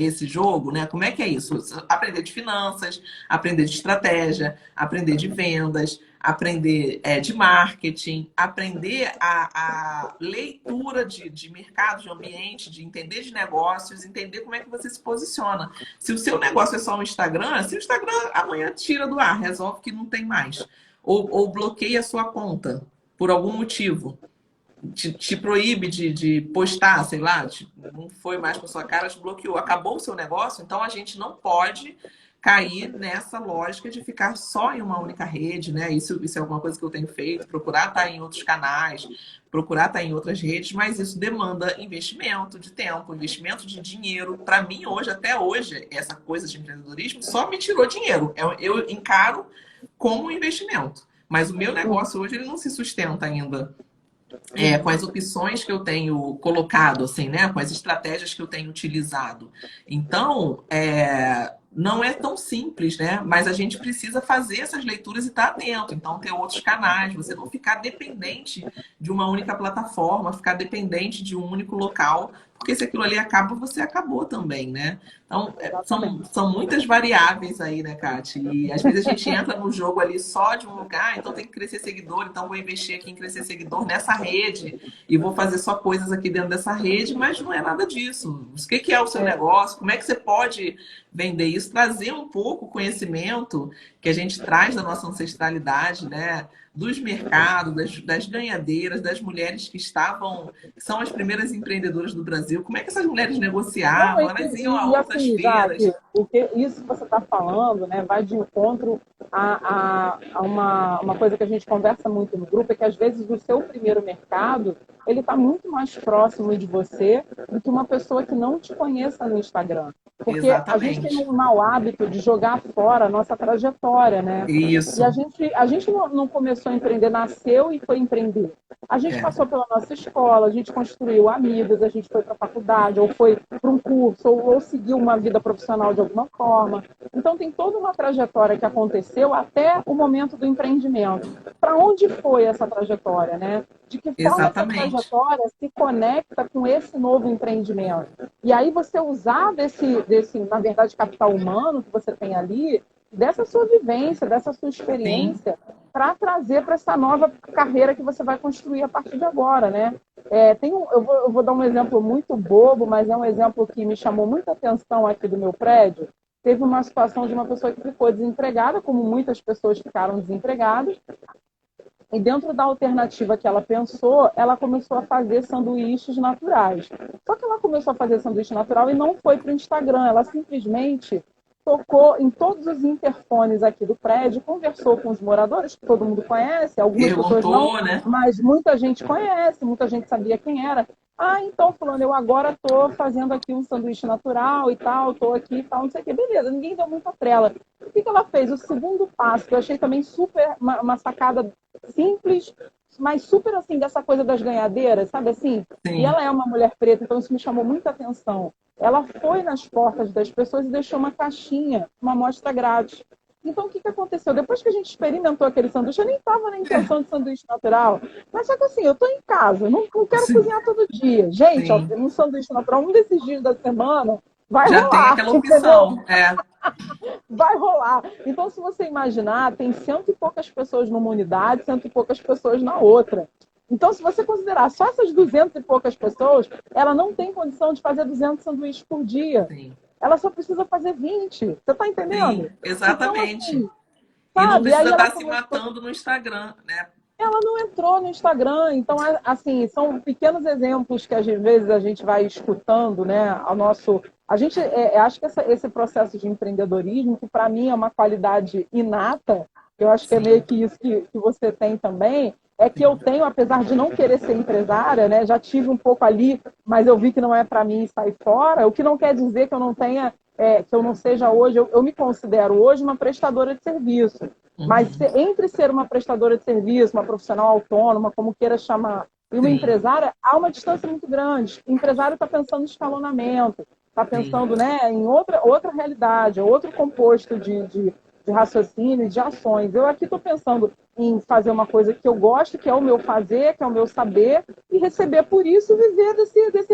esse jogo, né? Como é que é isso? Aprender de finanças, aprender de estratégia, aprender de vendas, aprender de marketing, aprender a leitura de mercado, de ambiente, de entender de negócios, entender como é que você se posiciona. Se o seu negócio é só um Instagram, se o Instagram amanhã tira do ar, resolve que não tem mais, ou bloqueia a sua conta por algum motivo, te proíbe de postar, sei lá, não foi mais com a sua cara, te bloqueou, acabou o seu negócio, então a gente não pode cair nessa lógica de ficar só em uma única rede, né? Isso é alguma coisa que eu tenho feito, procurar estar em outros canais, procurar estar em outras redes, mas isso demanda investimento de tempo, investimento de dinheiro. Para mim, até hoje, essa coisa de empreendedorismo só me tirou dinheiro. Eu encaro como um investimento, mas o meu negócio hoje ele não se sustenta ainda com as opções que eu tenho colocado, assim, né? Com as estratégias que eu tenho utilizado. Então, não é tão simples, né? Mas a gente precisa fazer essas leituras e estar atento. Então, ter outros canais, você não ficar dependente de uma única plataforma, ficar dependente de um único local, porque se aquilo ali acaba, você acabou também, né? Então, Exatamente. são muitas variáveis aí, né, Kate? E às vezes a gente entra no jogo ali só de um lugar, então tem que crescer seguidor, então vou investir aqui em crescer seguidor nessa rede e vou fazer só coisas aqui dentro dessa rede, mas não é nada disso. O que é o seu É. negócio? Como é que você pode vender isso? Trazer um pouco o conhecimento que a gente traz da nossa ancestralidade, né? Dos mercados, das ganhadeiras, das mulheres que são as primeiras empreendedoras do Brasil. Como é que essas mulheres Não, negociavam? Elas iam a outras assim, feiras. Jaque, isso que você está falando, né, vai de encontro a uma coisa que a gente conversa muito no grupo, é que às vezes o seu primeiro mercado, ele está muito mais próximo de você do que uma pessoa que não te conheça no Instagram. Porque a gente tem Exatamente. um mau hábito de jogar fora a nossa trajetória, né? E Isso. a gente não começou a empreender, nasceu e foi empreender. A gente É. passou pela nossa escola, a gente construiu amigos, a gente foi para a faculdade, ou foi para um curso, ou seguiu uma vida profissional de alguma forma. Então, tem toda uma trajetória que aconteceu até o momento do empreendimento. Para onde foi essa trajetória, né? De que forma essa Exatamente. trajetória se conecta com esse novo empreendimento? E aí você usar desse, na verdade, capital humano que você tem ali, dessa sua vivência, dessa sua Sim. experiência, para trazer para essa nova carreira que você vai construir a partir de agora, né? Eu vou dar um exemplo muito bobo, mas é um exemplo que me chamou muita atenção aqui do meu prédio. Teve uma situação de uma pessoa que ficou desempregada, como muitas pessoas ficaram desempregadas, e dentro da alternativa que ela pensou, ela começou a fazer sanduíches naturais. Só que ela começou a fazer sanduíche natural e não foi para o Instagram, ela simplesmente tocou em todos os interfones aqui do prédio, conversou com os moradores, que todo mundo conhece, algumas pessoas não, Perguntou, né? mas muita gente conhece, muita gente sabia quem era. Ah, então, fulano, eu agora estou fazendo aqui um sanduíche natural e tal, estou aqui e tal, não sei o que. Beleza, ninguém deu muita trela. O que ela fez? O segundo passo, que eu achei também super uma sacada simples, mas super assim, dessa coisa das ganhadeiras, sabe assim? E Sim. ela é uma mulher preta, então isso me chamou muita atenção. Ela foi nas portas das pessoas e deixou uma caixinha, uma amostra grátis. Então, o que aconteceu? Depois que a gente experimentou aquele sanduíche, eu nem estava na intenção de sanduíche natural. Mas só que assim, eu estou em casa, não quero Sim. cozinhar todo dia. Gente, ó, Sim. um sanduíche natural, um desses dias da semana, vai Já tem rolar, aquela entendeu? opção. É. Vai rolar. Então, se você imaginar, tem cento e poucas pessoas numa unidade, cento e poucas pessoas na outra. Então, se você considerar só essas 200 e poucas pessoas, ela não tem condição de fazer 200 sanduíches por dia. Sim. Ela só precisa fazer 20. Você está Sim. entendendo? Então, Exatamente. assim, E não sabe? Aí precisa ela estar se começou. matando no Instagram, né? Ela não entrou no Instagram, então assim são pequenos exemplos que às vezes a gente vai escutando, né? Ao nosso, a gente acho que esse processo de empreendedorismo, que para mim é uma qualidade inata, eu acho que é meio Sim, que isso que você tem também, é que eu sim. tenho, apesar de não querer ser empresária, né? Já tive um pouco ali, mas eu vi que não é para mim e sair fora. O que não quer dizer que eu não tenha, que eu não seja hoje, eu me considero hoje uma prestadora de serviço. Mas Uhum. entre ser uma prestadora de serviço, uma profissional autônoma, como queira chamar, e uma Sim, empresária, há uma distância muito grande. O empresário está pensando em escalonamento, está sim, pensando, né, em outra realidade, outro composto de raciocínio e de ações. Eu aqui estou pensando em fazer uma coisa que eu gosto, que é o meu fazer, que é o meu saber, e receber por isso e viver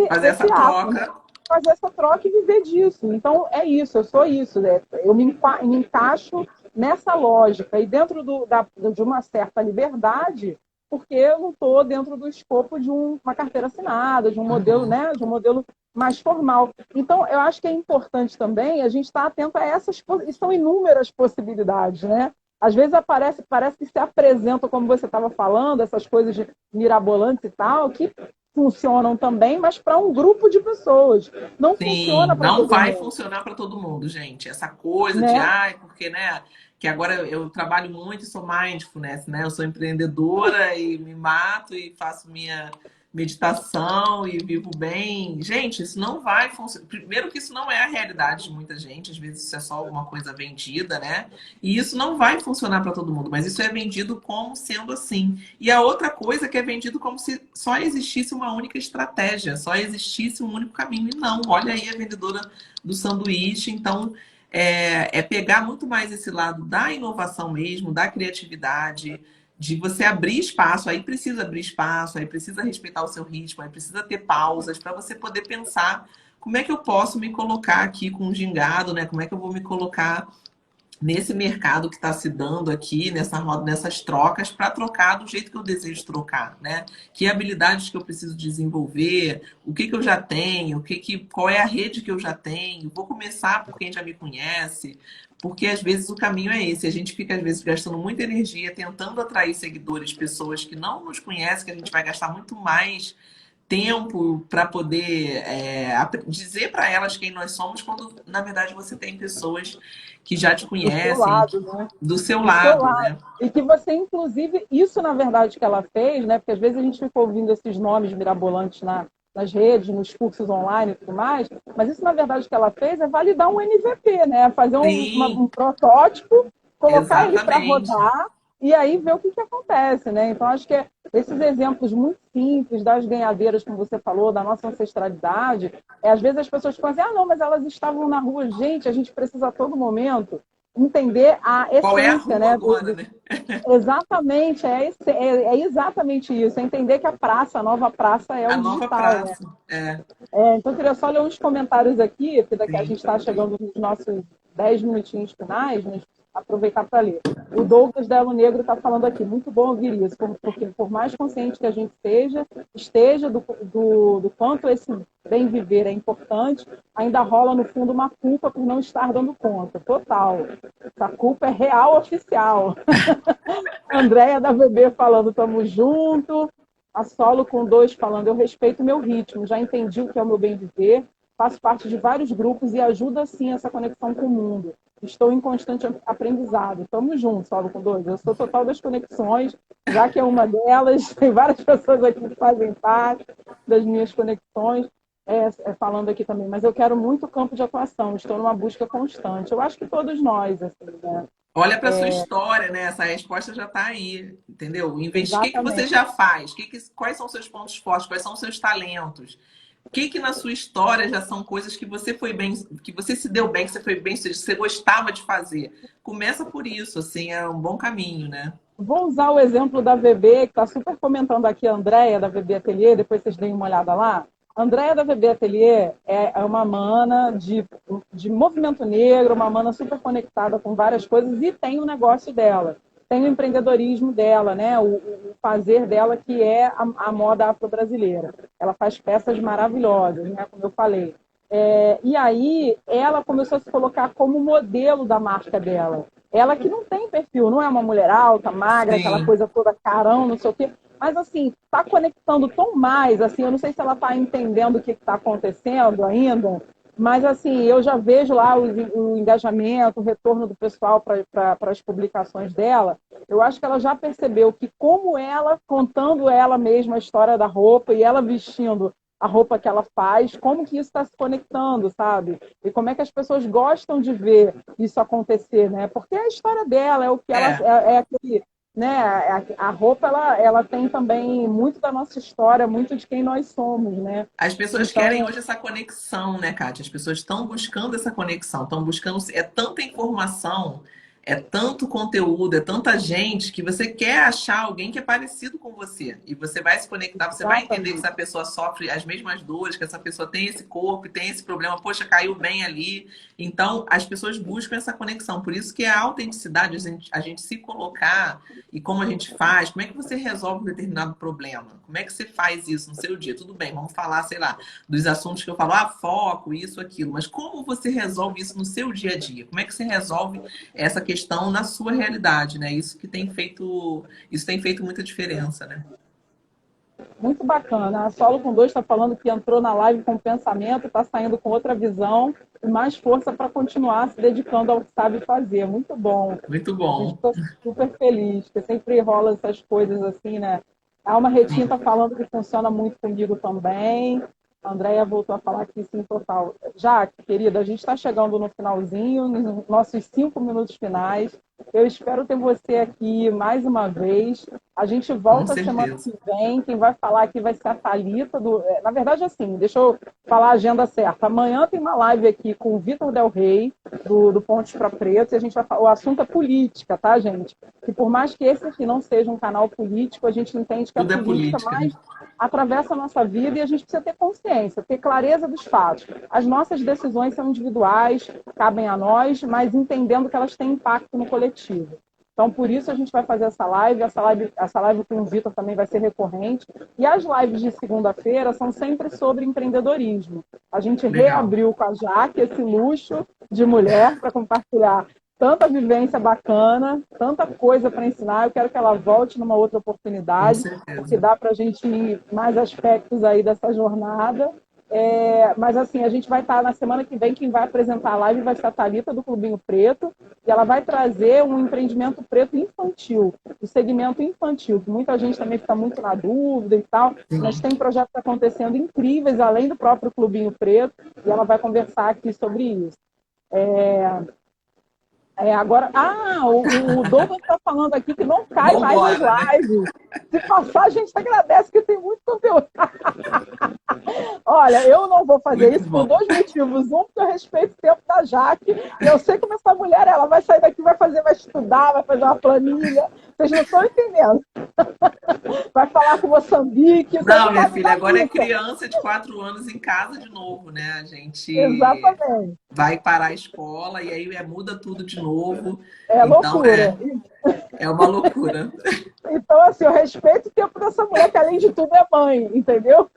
fazer essa desse ato, né? troca. Fazer essa troca e viver disso. Então, é isso, eu sou isso. Né? Eu me encaixo nessa lógica e dentro de uma certa liberdade, porque eu não estou dentro do escopo de uma carteira assinada, de um modelo, Uhum. né, de um modelo mais formal. Então, eu acho que é importante também a gente estar atento a essas, e são inúmeras possibilidades, né? Às vezes parece que se apresentam, como você estava falando, essas coisas de mirabolantes e tal, que funcionam também, mas para um grupo de pessoas. Não funciona Sim, para não todo vai mundo, funcionar para todo mundo, gente. Essa coisa de, né? ai, porque, né? Que agora eu trabalho muito e sou mindfulness, né? Eu sou empreendedora e me mato e faço meditação e vivo bem. Gente, isso não vai funcionar. Primeiro que isso não é a realidade de muita gente, às vezes isso é só alguma coisa vendida, né? E isso não vai funcionar para todo mundo, mas isso é vendido como sendo assim. E a outra coisa que é vendido como se só existisse uma única estratégia, só existisse um único caminho. E não, olha aí a vendedora do sanduíche, então é pegar muito mais esse lado da inovação mesmo, da criatividade, de você abrir espaço, aí precisa abrir espaço, aí precisa respeitar o seu ritmo, aí precisa ter pausas para você poder pensar como é que eu posso me colocar aqui com um gingado, né? Como é que eu vou me colocar nesse mercado que está se dando aqui, nessa roda, nessas trocas, para trocar do jeito que eu desejo trocar, né? Que habilidades que eu preciso desenvolver, o que que eu já tenho, qual é a rede que eu já tenho, vou começar por quem já me conhece, porque às vezes o caminho é esse, a gente fica às vezes gastando muita energia tentando atrair seguidores, pessoas que não nos conhecem, que a gente vai gastar muito mais tempo para poder dizer para elas quem nós somos, quando na verdade você tem pessoas que já te Do seu conhecem, lado, né? do seu Do seu lado, lado. né? E que você, inclusive, isso na verdade que ela fez, né? Porque às vezes a gente fica ouvindo esses nomes mirabolantes nas redes, nos cursos online e tudo mais, mas isso na verdade que ela fez é validar um MVP, né? Fazer Sim, um protótipo, colocar ele para exatamente. rodar e aí ver o que acontece, né? Então acho que esses exemplos muito simples das ganhadeiras, como você falou, da nossa ancestralidade, às vezes as pessoas ficam assim, ah, não, mas elas estavam na rua. Gente, a gente precisa a todo momento entender a Qual é a essência, rua né? agora, né? Exatamente, é exatamente isso. É entender que a praça, a nova praça é A o nova digital, né? praça. É, Então, eu queria só ler uns comentários aqui, porque daqui a sim. gente está chegando nos nossos 10 minutinhos finais, mas aproveitar para ler. O Douglas Delo Negro está falando aqui, muito bom ouvir isso, porque por mais consciente que a gente esteja do quanto esse bem viver é importante, ainda rola no fundo uma culpa por não estar dando conta. Total. Essa culpa é real oficial. Andréia da VB falando, tamo junto. A Solo com 2 falando, eu respeito meu ritmo, já entendi o que é o meu bem viver, faço parte de vários grupos e ajuda sim essa conexão com o mundo. Estou em constante aprendizado. Tamo junto, Solo com 2. Eu sou total das conexões, já que é uma delas, tem várias pessoas aqui que fazem parte das minhas conexões. Falando aqui também, mas eu quero muito campo de atuação, estou numa busca constante. Eu acho que todos nós, assim, né? Olha para a sua história, né? Essa resposta já está aí, entendeu? O que que você Exatamente. já faz? Quais são os seus pontos fortes? Quais são os seus talentos? O que que na sua história já são coisas que você foi bem, que você se deu bem, que você foi bem, que você gostava de fazer? Começa por isso, assim, é um bom caminho, né? Vou usar o exemplo da VB, que está super comentando aqui, a Andréia, da VB Atelier, depois vocês deem uma olhada lá. A Andréia, da VB Atelier, é uma mana de movimento negro, uma mana super conectada com várias coisas e tem o negócio dela. Tem o empreendedorismo dela, né? O fazer dela, que é a moda afro-brasileira. Ela faz peças maravilhosas, né? Como eu falei. E aí ela começou a se colocar como modelo da marca dela. Ela que não tem perfil, não é uma mulher alta, magra, aquela Sim. coisa toda carão, não sei o quê. Mas assim, está conectando tão mais, assim, eu não sei se ela está entendendo o que está acontecendo ainda, mas assim, eu já vejo lá o engajamento, o retorno do pessoal para as publicações dela. Eu acho que ela já percebeu que como ela, contando ela mesma a história da roupa e ela vestindo a roupa que ela faz, como que isso está se conectando, sabe? E como é que as pessoas gostam de ver isso acontecer, né? Porque é a história dela, é o que ela É. é aquele, né? A roupa ela tem também muito da nossa história, muito de quem nós somos, né? As pessoas querem Então, hoje essa conexão, né, Kátia? As pessoas estão buscando essa conexão, estão buscando. É tanta informação, é tanto conteúdo, é tanta gente que você quer achar alguém que é parecido com você. E você vai se conectar, você vai entender que exatamente. essa pessoa sofre as mesmas dores, que essa pessoa tem esse corpo, tem esse problema, poxa, caiu bem ali. Então, as pessoas buscam essa conexão. Por isso que a autenticidade, a gente se colocar e como a gente faz, como é que você resolve um determinado problema? Como é que você faz isso no seu dia? Tudo bem, vamos falar, sei lá, dos assuntos que eu falo, foco, isso, aquilo, mas como você resolve isso no seu dia a dia? Como é que você resolve essa questão na sua realidade, né? Isso tem feito muita diferença, né? Muito bacana. A Solo com 2 está falando que entrou na live com pensamento, está saindo com outra visão e mais força para continuar se dedicando ao que sabe fazer. Muito bom. Muito A gente bom. ficou super feliz, porque sempre rola essas coisas assim, né? A Alma Retinta está falando que funciona muito comigo também. A Andréia voltou a falar que sim, total. Já, querida, a gente está chegando no finalzinho, nos nossos 5 minutos finais. Eu espero ter você aqui mais uma vez. A gente Com volta semana certeza. que vem. Quem vai falar aqui vai ser a Thalita. Na verdade, assim, deixa eu falar a agenda certa. Amanhã tem uma live aqui com o Vitor Del Rey, do Pontes para Preto, e a gente vai falar. O assunto é política, tá, gente? E por mais que esse aqui não seja um canal político, a gente entende que a Tudo é política política, né? mais atravessa a nossa vida e a gente precisa ter consciência, ter clareza dos fatos. As nossas decisões são individuais, cabem a nós, mas entendendo que elas têm impacto no coletivo. Então, por isso a gente vai fazer essa live com o Vitor também vai ser recorrente. E as lives de segunda-feira são sempre sobre empreendedorismo. A gente Legal. reabriu com a Jaque esse luxo de mulher para compartilhar tanta vivência bacana, tanta coisa para ensinar. Eu quero que ela volte numa outra Com oportunidade, porque certeza. dá para a gente ir mais aspectos aí dessa jornada. Mas assim, a gente vai estar na semana que vem, quem vai apresentar a live vai ser a Thalita do Clubinho Preto, e ela vai trazer um empreendimento preto infantil, o segmento infantil, que muita gente também fica muito na dúvida e tal, mas Sim. tem projetos acontecendo incríveis, além do próprio Clubinho Preto, e ela vai conversar aqui sobre isso. Agora, o Douglas está falando aqui que não cai mais as Vambora, né? lives. Se passar, a gente agradece que tem muito conteúdo. Olha, eu não vou fazer Muito isso por bom. 2 motivos. Um, porque eu respeito o tempo da Jaque. E eu sei como essa mulher, ela vai sair daqui, vai estudar, vai fazer uma planilha. Vocês não estão entendendo. Vai falar com Moçambique, você Não, não minha sabe filha, agora é disso. criança de 4 anos em casa de novo, né? A gente Exatamente. vai parar a escola e aí muda tudo de novo. É Então, loucura. é uma loucura. Então, assim, eu respeito o tempo dessa mulher, que além de tudo é mãe, entendeu?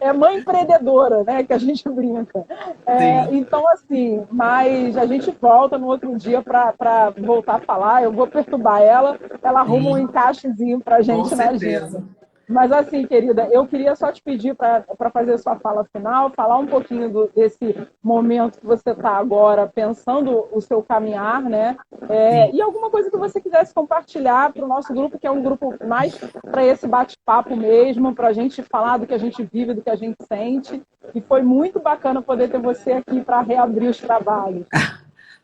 É mãe empreendedora, né? Que a gente brinca. Sim, Então, assim, mas a gente volta no outro dia para voltar a falar. Eu vou perturbar ela arruma um sim, encaixezinho para a com gente na agenda. certeza. Mas assim, querida, eu queria só te pedir para fazer sua fala final, falar um pouquinho desse momento que você está agora pensando o seu caminhar, né? Sim. E alguma coisa que você quisesse compartilhar para o nosso grupo, que é um grupo mais para esse bate-papo mesmo, para a gente falar do que a gente vive, do que a gente sente. E foi muito bacana poder ter você aqui para reabrir os trabalhos.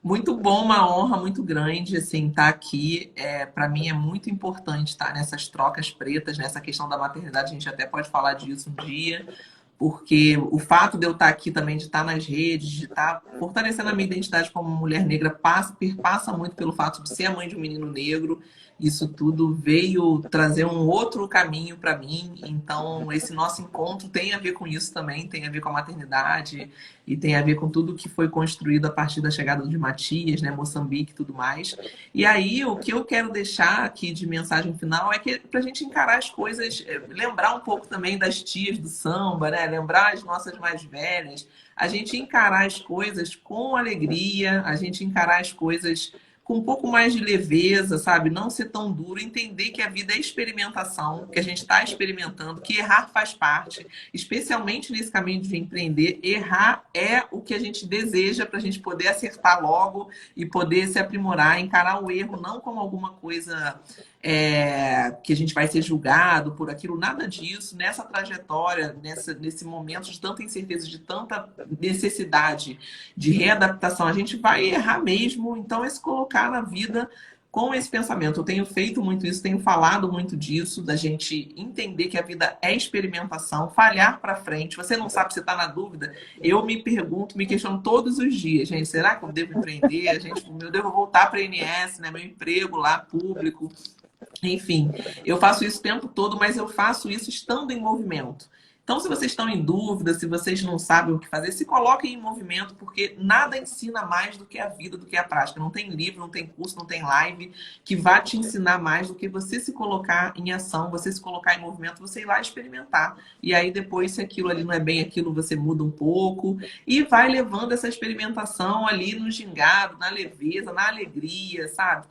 Muito bom, uma honra muito grande, assim, estar aqui. Para mim é muito importante estar nessas trocas pretas, nessa questão da maternidade. A gente até pode falar disso um dia, porque o fato de eu estar aqui também, de estar nas redes, de estar fortalecendo a minha identidade como mulher negra, perpassa muito pelo fato de ser a mãe de um menino negro. Isso tudo veio trazer um outro caminho para mim. Então, esse nosso encontro tem a ver com isso também, tem a ver com a maternidade e tem a ver com tudo que foi construído a partir da chegada de Matias, né, Moçambique e tudo mais. E aí, o que eu quero deixar aqui de mensagem final é que para a gente encarar as coisas, lembrar um pouco também das tias do samba, né? Lembrar as nossas mais velhas, a gente encarar as coisas com alegria, a gente encarar as coisas com um pouco mais de leveza, sabe? Não ser tão duro, entender que a vida é experimentação, que a gente está experimentando, que errar faz parte, especialmente nesse caminho de empreender. Errar é o que a gente deseja para a gente poder acertar logo e poder se aprimorar, encarar o erro não como alguma coisa que a gente vai ser julgado por aquilo, nada disso. Nessa trajetória, nesse momento de tanta incerteza, de tanta necessidade de readaptação, a gente vai errar mesmo. Então, é se colocar na vida com esse pensamento. Eu tenho feito muito isso, tenho falado muito disso, da gente entender que a vida é experimentação, falhar para frente. Você não sabe, você está na dúvida. Eu me pergunto, me questiono todos os dias, gente, será que eu devo empreender? Eu devo voltar para a INS, né, meu emprego lá, público. Enfim, eu faço isso o tempo todo, mas eu faço isso estando em movimento. Então, se vocês estão em dúvida, se vocês não sabem o que fazer, se coloquem em movimento, porque nada ensina mais do que a vida, do que a prática. Não tem livro, não tem curso, não tem live que vá te ensinar mais do que você se colocar em ação, você se colocar em movimento, você ir lá experimentar. E aí, depois, se aquilo ali não é bem aquilo, você muda um pouco e vai levando essa experimentação ali no gingado, na leveza, na alegria, sabe?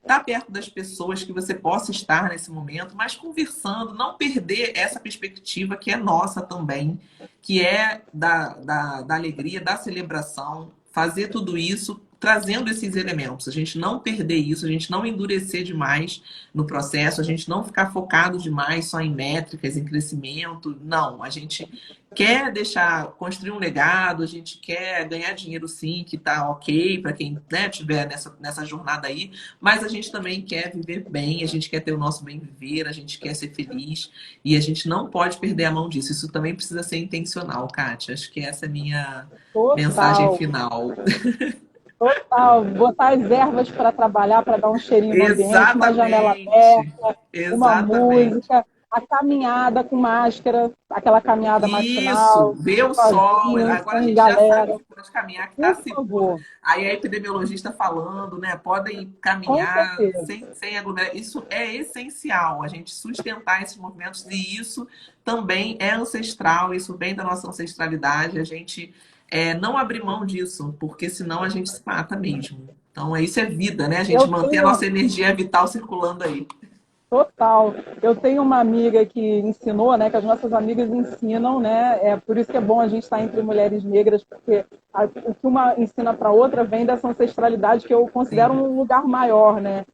Estar perto das pessoas que você possa estar nesse momento, mas conversando, não perder essa perspectiva que é nossa também, que é da alegria, da celebração, fazer tudo isso trazendo esses elementos, a gente não perder isso, a gente não endurecer demais no processo, a gente não ficar focado demais só em métricas, em crescimento. Não, a gente quer deixar, construir um legado, a gente quer ganhar dinheiro sim, que tá ok para quem, né, tiver nessa jornada aí, mas a gente também quer viver bem, a gente quer ter o nosso bem viver, a gente quer ser feliz e a gente não pode perder a mão disso. Isso também precisa ser intencional, Kátia. Acho que essa é a minha mensagem Total, final. total. Botar as ervas para trabalhar, para dar um cheirinho no ambiente, uma janela Exatamente, aberta, uma exatamente. música, a caminhada com máscara, aquela caminhada Isso, matinal, ver o sol. sozinho, Agora a sem gente já sabe galera. que pode caminhar, que está Por seguro. favor, Aí a epidemiologista falando, né? Podem com caminhar certeza. sem aglomerar. Isso é essencial, a gente sustentar esses movimentos, e isso também é ancestral, isso vem da nossa ancestralidade. A gente não abrir mão disso, porque senão a gente se mata mesmo. Então, isso é vida, né? A gente Eu manter a tenho, nossa energia vital circulando aí. total. Eu tenho uma amiga que ensinou, né, que as nossas amigas ensinam, né, é por isso que é bom a gente estar entre mulheres negras, porque o que uma ensina para a outra vem dessa ancestralidade que eu considero Sim, um lugar maior, né?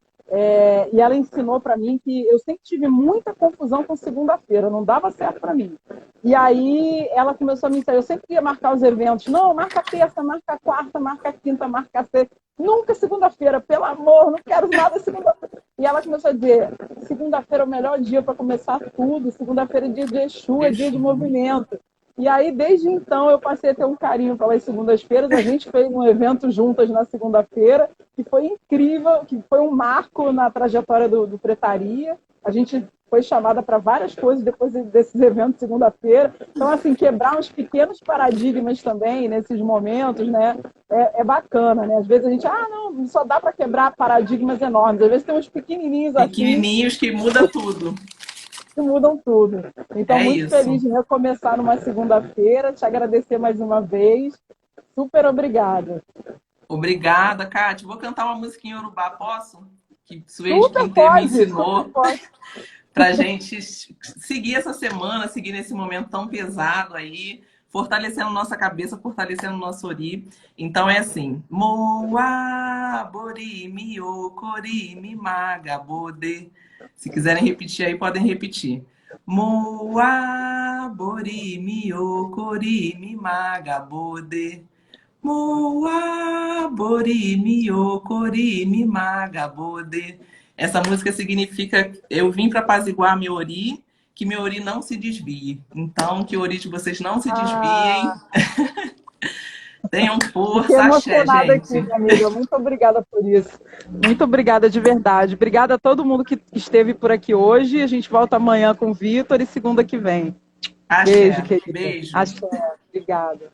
E ela ensinou para mim que eu sempre tive muita confusão com segunda-feira, não dava certo para mim. E aí ela começou a me ensinar, eu sempre ia marcar os eventos, não, marca terça, marca quarta, marca quinta, marca sexta, nunca segunda-feira, pelo amor, não quero nada segunda-feira. E ela começou a dizer, segunda-feira é o melhor dia para começar tudo, segunda-feira é dia de Exu, é dia de Exu. movimento. E aí, desde então, eu passei a ter um carinho pelas segundas-feiras. A gente fez um evento juntas na segunda-feira, que foi incrível, que foi um marco na trajetória do Pretaria. A gente foi chamada para várias coisas depois desses eventos de segunda-feira. Então, assim, quebrar uns pequenos paradigmas também nesses momentos, né? É bacana, né? Às vezes a gente, não, só dá para quebrar paradigmas enormes. Às vezes tem uns pequenininhos assim Pequenininhos que muda tudo. que mudam tudo. Então, É muito feliz isso. de recomeçar numa segunda-feira, te agradecer mais uma vez. Super obrigada. Obrigada, Kátia. Vou cantar uma musiquinha Urubá, posso? Que Suede Super Quintê me pode, super ensinou pode. para gente seguir essa semana, seguir nesse momento tão pesado aí, fortalecendo nossa cabeça, fortalecendo nosso ori. Então é assim: Moa, Bori, Mio, Cori, Mimaga, Bode. Se quiserem repetir aí, podem repetir. Moa, Bori, Mio, Cori, Mimaga, Bode. Moa, Bori, Mio, Cori, Mimaga, Bode. Essa música significa eu vim para apaziguar meu ori, que meu ori não se desvie. Então, que o ori de vocês não se desviem. Ah, Tenham fiquei força, axé, emocionada aqui, gente. minha amiga. Muito obrigada por isso. Muito obrigada de verdade. Obrigada a todo mundo que esteve por aqui hoje. A gente volta amanhã com o Vitor e segunda que vem. Axé. Beijo, querida. Beijo. Axé. Obrigada.